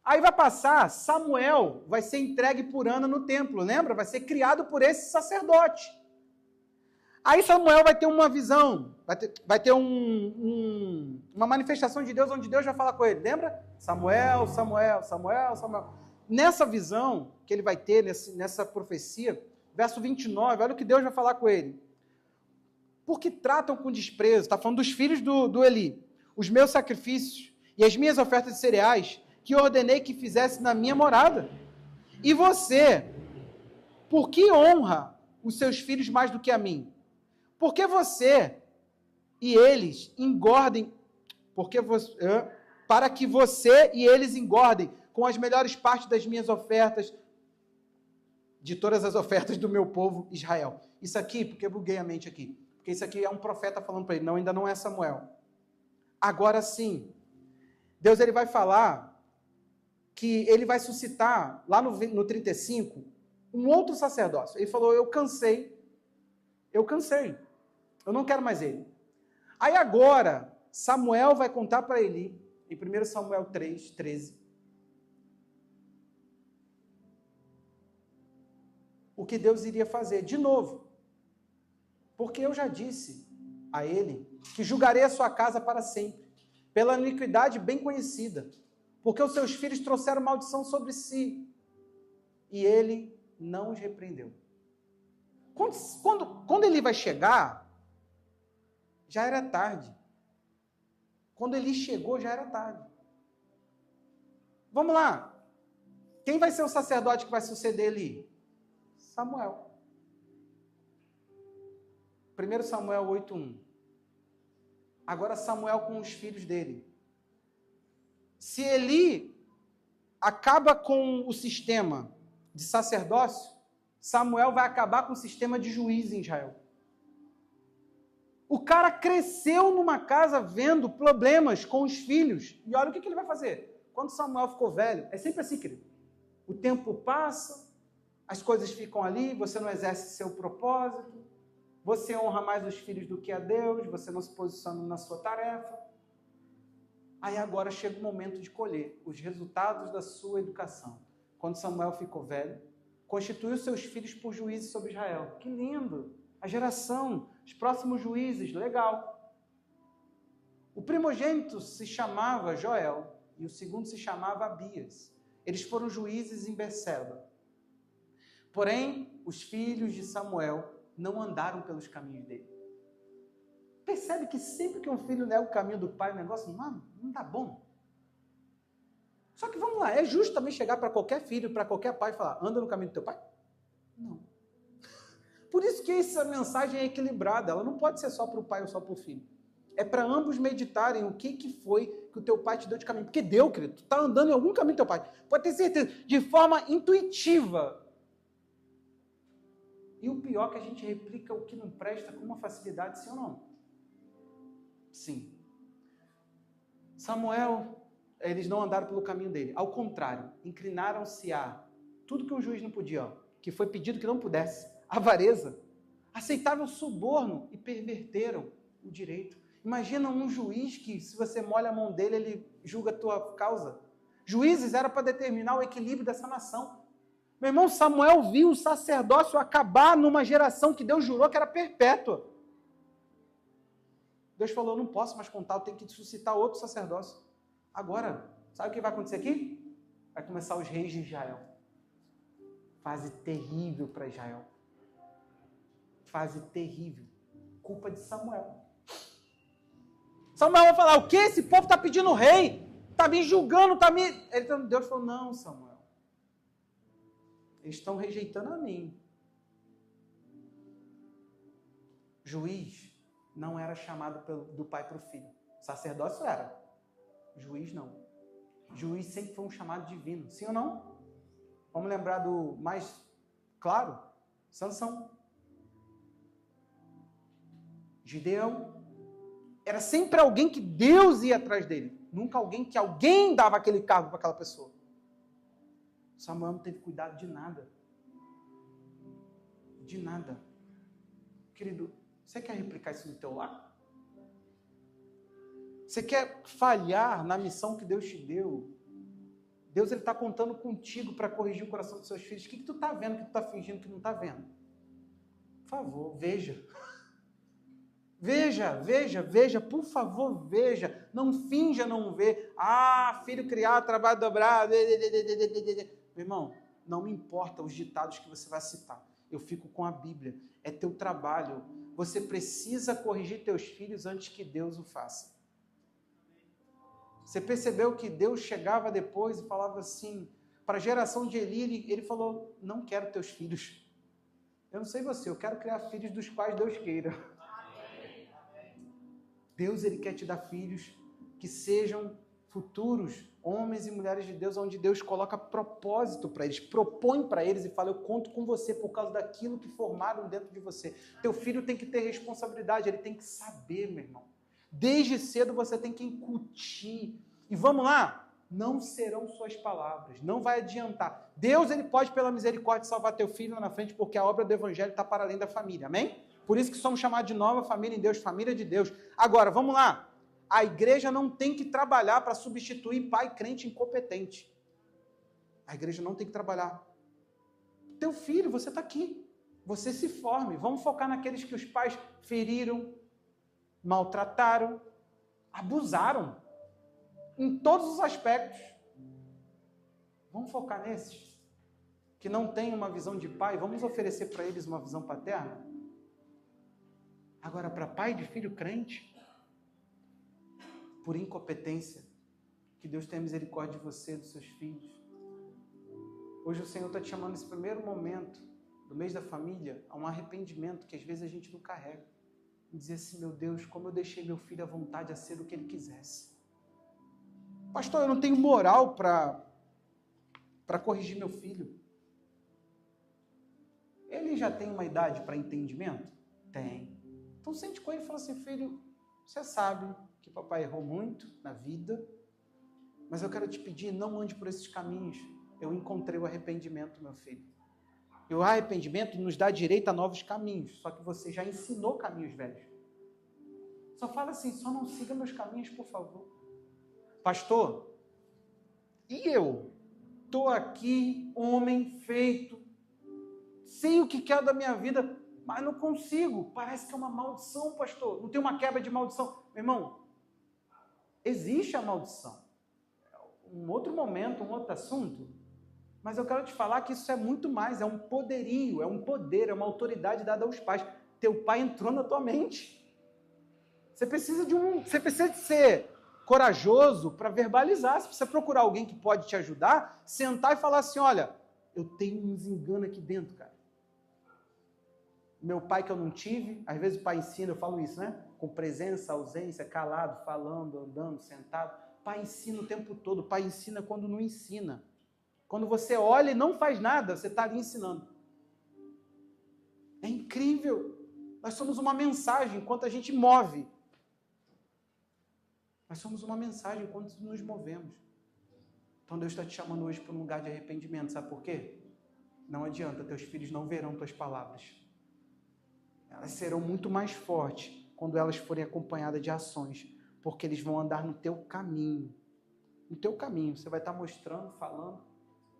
Aí vai passar, Samuel vai ser entregue por Ana no templo, lembra? Vai ser criado por esse sacerdote. Aí Samuel vai ter uma visão, vai ter uma manifestação de Deus, onde Deus vai falar com ele. Lembra? Samuel, Samuel, Samuel, Samuel. Nessa visão que ele vai ter, nessa profecia, verso 29, olha o que Deus vai falar com ele. Porque tratam com desprezo, está falando dos filhos do Eli, os meus sacrifícios e as minhas ofertas de cereais, que ordenei que fizesse na minha morada. E você, por que honra os seus filhos mais do que a mim? Porque você e eles engordem, para que você e eles engordem com as melhores partes das minhas ofertas, de todas as ofertas do meu povo Israel. Isso aqui, porque eu buguei a mente aqui, porque isso aqui é um profeta falando para ele, não, ainda não é Samuel. Agora sim, Deus ele vai falar que ele vai suscitar, lá no 35, um outro sacerdócio. Ele falou, eu cansei, eu não quero mais ele. Aí agora, Samuel vai contar para Eli, em 1 Samuel 3:13, o que Deus iria fazer, de novo. Porque eu já disse a ele que julgarei a sua casa para sempre, pela iniquidade bem conhecida, porque os seus filhos trouxeram maldição sobre si, e ele não os repreendeu. Quando ele vai chegar, já era tarde. Quando ele chegou, já era tarde. Vamos lá. Quem vai ser o sacerdote que vai suceder Eli? Samuel. 1 Samuel 8:1. Agora Samuel com os filhos dele. Se Eli acaba com o sistema de sacerdócio, Samuel vai acabar com o sistema de juiz em Israel. O cara cresceu numa casa vendo problemas com os filhos. E olha o que ele vai fazer. Quando Samuel ficou velho, é sempre assim, querido. O tempo passa, as coisas ficam ali, você não exerce seu propósito, você honra mais os filhos do que a Deus, você não se posiciona na sua tarefa. Aí agora chega o momento de colher os resultados da sua educação. quando Samuel ficou velho, constituiu seus filhos por juízes sobre Israel. Que lindo! A geração, os próximos juízes, legal. O primogênito se chamava Joel e o segundo se chamava Abias. Eles foram juízes em Berseba. Porém, os filhos de Samuel não andaram pelos caminhos dele. Percebe que sempre que um filho nega o caminho do pai, o negócio não dá bom. Só que vamos lá, é justo também chegar para qualquer filho, para qualquer pai e falar, anda no caminho do teu pai? Não. Por isso que essa mensagem é equilibrada, ela não pode ser só para o pai ou só para o filho. É para ambos meditarem o que foi que o teu pai te deu de caminho. Porque deu, querido, tu está andando em algum caminho do teu pai. Pode ter certeza, de forma intuitiva. E o pior é que a gente replica o que não presta com uma facilidade, sim ou não? Sim. Samuel, eles não andaram pelo caminho dele. Ao contrário, inclinaram-se a tudo que um juiz não podia, que foi pedido que não pudesse. Avareza. Aceitaram o suborno e perverteram o direito. Imagina um juiz que, se você molha a mão dele, ele julga a tua causa. Juízes era para determinar o equilíbrio dessa nação. Meu irmão, Samuel viu o sacerdócio acabar numa geração que Deus jurou que era perpétua. Deus falou, eu não posso mais contar, eu tenho que suscitar outro sacerdócio. Agora, sabe o que vai acontecer aqui? Vai começar os reis de Israel. Fase terrível para Israel. Fase terrível. Culpa de Samuel. Samuel vai falar, o quê? Esse povo está pedindo rei. Está me julgando, está me... Deus falou, não, Samuel. Eles estão rejeitando a mim. Juiz não era chamado do pai para o filho. Sacerdócio era. Juiz não. Juiz sempre foi um chamado divino. Sim ou não? Vamos lembrar do mais claro? Sansão. Gideão. Era sempre alguém que Deus ia atrás dele. Nunca alguém que alguém dava aquele cargo para aquela pessoa. Samuel não teve cuidado de nada. De nada. Querido, você quer replicar isso no teu lar? Você quer falhar na missão que Deus te deu? Deus está contando contigo para corrigir o coração dos seus filhos. O que tu está vendo que tu está fingindo que não está vendo? Por favor, veja. Veja, por favor, veja. Não finja não ver. Ah, filho criado, trabalho dobrado. Meu irmão, não me importa os ditados que você vai citar. Eu fico com a Bíblia. É teu trabalho. Você precisa corrigir teus filhos antes que Deus o faça. Você percebeu que Deus chegava depois e falava assim, para a geração de Eli, ele falou, não quero teus filhos. Eu não sei você, eu quero criar filhos dos quais Deus queira. Deus, ele quer te dar filhos que sejam futuros homens e mulheres de Deus, onde Deus coloca propósito para eles, propõe para eles e fala, eu conto com você por causa daquilo que formaram dentro de você. Teu filho tem que ter responsabilidade, ele tem que saber, meu irmão. Desde cedo você tem que incutir. E vamos lá, não serão suas palavras, não vai adiantar. Deus, ele pode, pela misericórdia, salvar teu filho lá na frente, porque a obra do evangelho está para além da família, amém? Por isso que somos chamados de nova família em Deus, família de Deus. Agora, vamos lá. A igreja não tem que trabalhar para substituir pai crente incompetente. A igreja não tem que trabalhar. Teu filho, você está aqui. Você se forme. Vamos focar naqueles que os pais feriram, maltrataram, abusaram. Em todos os aspectos. Vamos focar nesses. Que não têm uma visão de pai. Vamos oferecer para eles uma visão paterna. Agora, para pai de filho crente, por incompetência, que Deus tenha misericórdia de você, dos seus filhos. Hoje o Senhor está te chamando nesse primeiro momento do mês da família a um arrependimento que às vezes a gente não carrega. E dizer assim, meu Deus, como eu deixei meu filho à vontade a ser o que ele quisesse. Pastor, eu não tenho moral para corrigir meu filho. Ele já tem uma idade para entendimento? Tem. Então sente com ele e fala assim, filho, você sabe que papai errou muito na vida, mas eu quero te pedir, não ande por esses caminhos. Eu encontrei o arrependimento, meu filho. E o arrependimento nos dá direito a novos caminhos, só que você já ensinou caminhos velhos. Só fala assim, só não siga meus caminhos, por favor. Pastor, e eu? estou aqui, homem feito, sei o que quero da minha vida, mas não consigo. Parece que é uma maldição, pastor. Não tem uma quebra de maldição. Meu irmão, existe a maldição. Um outro momento, um outro assunto. Mas eu quero te falar que isso é muito mais. É um poderio, é um poder, é uma autoridade dada aos pais. Teu pai entrou na tua mente. Você precisa de ser corajoso para verbalizar. Você precisa procurar alguém que pode te ajudar, sentar e falar assim, olha, eu tenho uns enganos aqui dentro, cara. Meu pai que eu não tive, às vezes o pai ensina, eu falo isso, né? Com presença, ausência, calado, falando, andando, sentado. Pai ensina o tempo todo, pai ensina quando não ensina. Quando você olha e não faz nada, você está ali ensinando. É incrível. Nós somos uma mensagem enquanto a gente move. Nós somos uma mensagem enquanto nos movemos. Então Deus está te chamando hoje para um lugar de arrependimento. Sabe por quê? Não adianta, teus filhos não verão tuas palavras. Elas serão muito mais fortes quando elas forem acompanhadas de ações, porque eles vão andar no teu caminho. No teu caminho. Você vai estar mostrando, falando,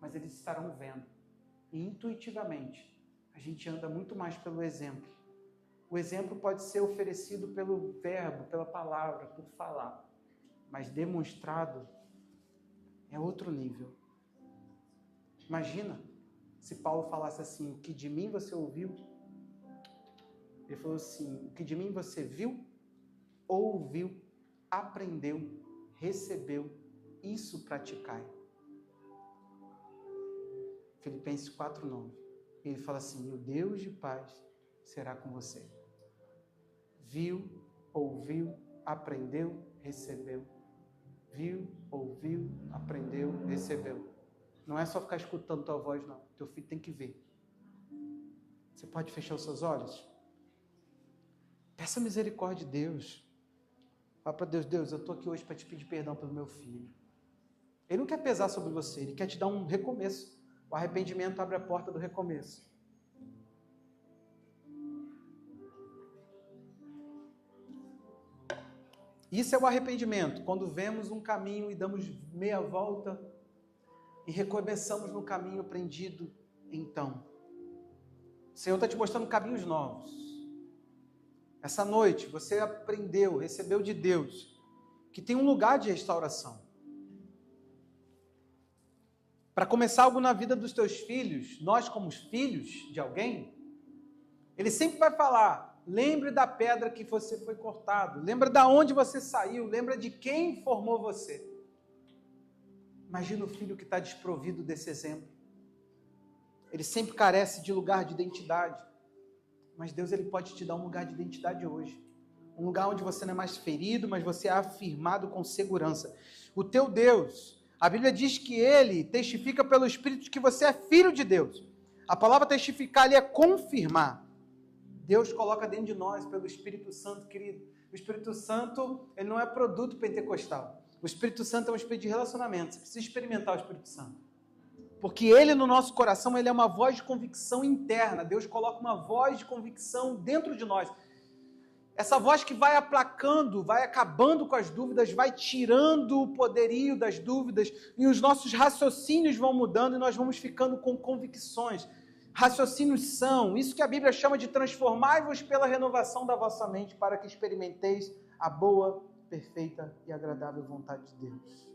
mas eles estarão vendo. E intuitivamente, a gente anda muito mais pelo exemplo. O exemplo pode ser oferecido pelo verbo, pela palavra, por falar. Mas demonstrado é outro nível. Imagina se Paulo falasse assim, o que de mim você ouviu? Ele falou assim, o que de mim você viu, ouviu, aprendeu, recebeu, isso praticai. Filipenses 4:9. Ele fala assim, o Deus de paz será com você. Viu, ouviu, aprendeu, recebeu. Viu, ouviu, aprendeu, recebeu. Não é só ficar escutando tua voz, não. Teu filho tem que ver. Você pode fechar os seus olhos? Peça misericórdia de Deus. Fala para Deus, Deus, eu estou aqui hoje para te pedir perdão pelo meu filho. Ele não quer pesar sobre você, ele quer te dar um recomeço. O arrependimento abre a porta do recomeço. Isso é o arrependimento, quando vemos um caminho e damos meia volta e recomeçamos no caminho aprendido. Então, o Senhor está te mostrando caminhos novos. Essa noite você aprendeu, recebeu de Deus, que tem um lugar de restauração. Para começar algo na vida dos teus filhos, nós como filhos de alguém, ele sempre vai falar, lembre da pedra que você foi cortado, lembra de onde você saiu, lembra de quem formou você. Imagina o filho que está desprovido desse exemplo. Ele sempre carece de lugar de identidade. Mas Deus ele pode te dar um lugar de identidade hoje. Um lugar onde você não é mais ferido, mas você é afirmado com segurança. O teu Deus, a Bíblia diz que ele testifica pelo Espírito que você é filho de Deus. A palavra testificar ali é confirmar. Deus coloca dentro de nós pelo Espírito Santo, querido. O Espírito Santo, ele não é produto pentecostal. O Espírito Santo é um espírito de relacionamento. Você precisa experimentar o Espírito Santo. Porque ele no nosso coração, ele é uma voz de convicção interna. Deus coloca uma voz de convicção dentro de nós. Essa voz que vai aplacando, vai acabando com as dúvidas, vai tirando o poderio das dúvidas e os nossos raciocínios vão mudando e nós vamos ficando com convicções. Raciocínios são, isso que a Bíblia chama de transformai-vos pela renovação da vossa mente para que experimenteis a boa, perfeita e agradável vontade de Deus.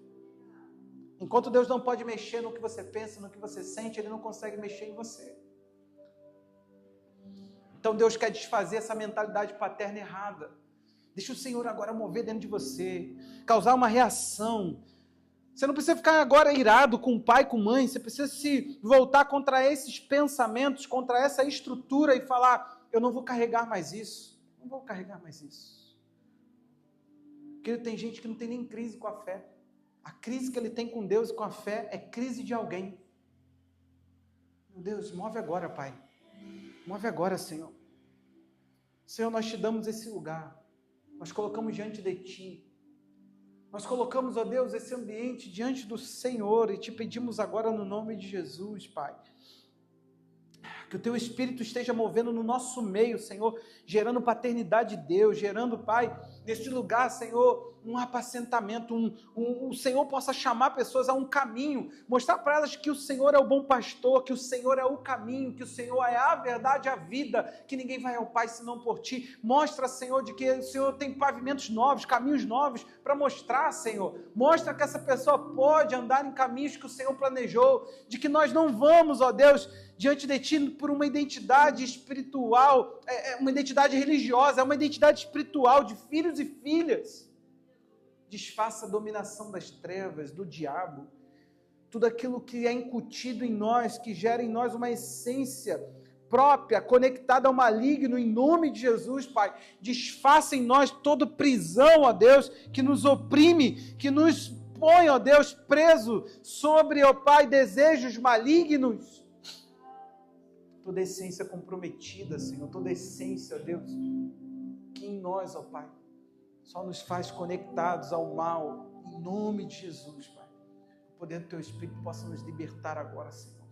Enquanto Deus não pode mexer no que você pensa, no que você sente, Ele não consegue mexer em você. Então Deus quer desfazer essa mentalidade paterna errada. Deixa o Senhor agora mover dentro de você, causar uma reação. Você não precisa ficar agora irado com o pai, com mãe, você precisa se voltar contra esses pensamentos, contra essa estrutura e falar, eu não vou carregar mais isso, não vou carregar mais isso. Porque tem gente que não tem nem crise com a fé. A crise que ele tem com Deus e com a fé é crise de alguém. Meu Deus, move agora, Pai. Move agora, Senhor. Senhor, nós te damos esse lugar. Nós colocamos diante de Ti. Nós colocamos, ó Deus, esse ambiente diante do Senhor e te pedimos agora no nome de Jesus, Pai. Que o Teu Espírito esteja movendo no nosso meio, Senhor, gerando paternidade de Deus, gerando, Pai, neste lugar, Senhor, um apacentamento, o Senhor possa chamar pessoas a um caminho, mostrar para elas que o Senhor é o bom pastor, que o Senhor é o caminho, que o Senhor é a verdade, a vida, que ninguém vai ao Pai senão por Ti. Mostra, Senhor, de que o Senhor tem pavimentos novos, caminhos novos para mostrar, Senhor. Mostra que essa pessoa pode andar em caminhos que o Senhor planejou, de que nós não vamos, ó Deus, diante de Ti por uma identidade espiritual, uma identidade religiosa, é uma identidade espiritual de filhos e filhas. Desfaça a dominação das trevas, do diabo, tudo aquilo que é incutido em nós, que gera em nós uma essência própria, conectada ao maligno, em nome de Jesus, Pai. Desfaça em nós toda prisão, ó Deus, que nos oprime, que nos põe, ó Deus, preso sobre, ó Pai, desejos malignos. Toda essência comprometida, Senhor, toda essência, ó Deus, que em nós, ó Pai, só nos faz conectados ao mal, em nome de Jesus, Pai. O poder do Teu Espírito possa nos libertar agora, Senhor.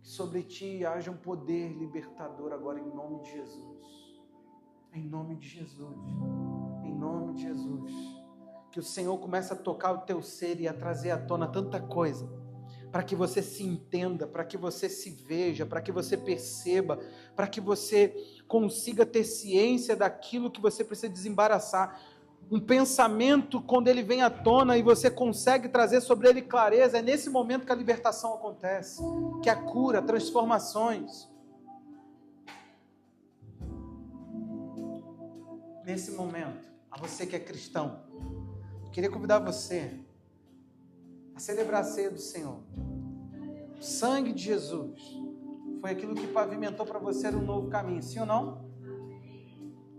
Que sobre Ti haja um poder libertador agora, em nome de Jesus. Em nome de Jesus. Em nome de Jesus. Que o Senhor comece a tocar o teu ser e a trazer à tona tanta coisa, para que você se entenda, para que você se veja, para que você perceba, para que você consiga ter ciência daquilo que você precisa desembaraçar. Um pensamento, quando ele vem à tona e você consegue trazer sobre ele clareza, é nesse momento que a libertação acontece, que a cura, transformações. Nesse momento, a você que é cristão, eu queria convidar você a celebrar a ceia do Senhor. O sangue de Jesus foi aquilo que pavimentou para você um novo caminho, sim ou não?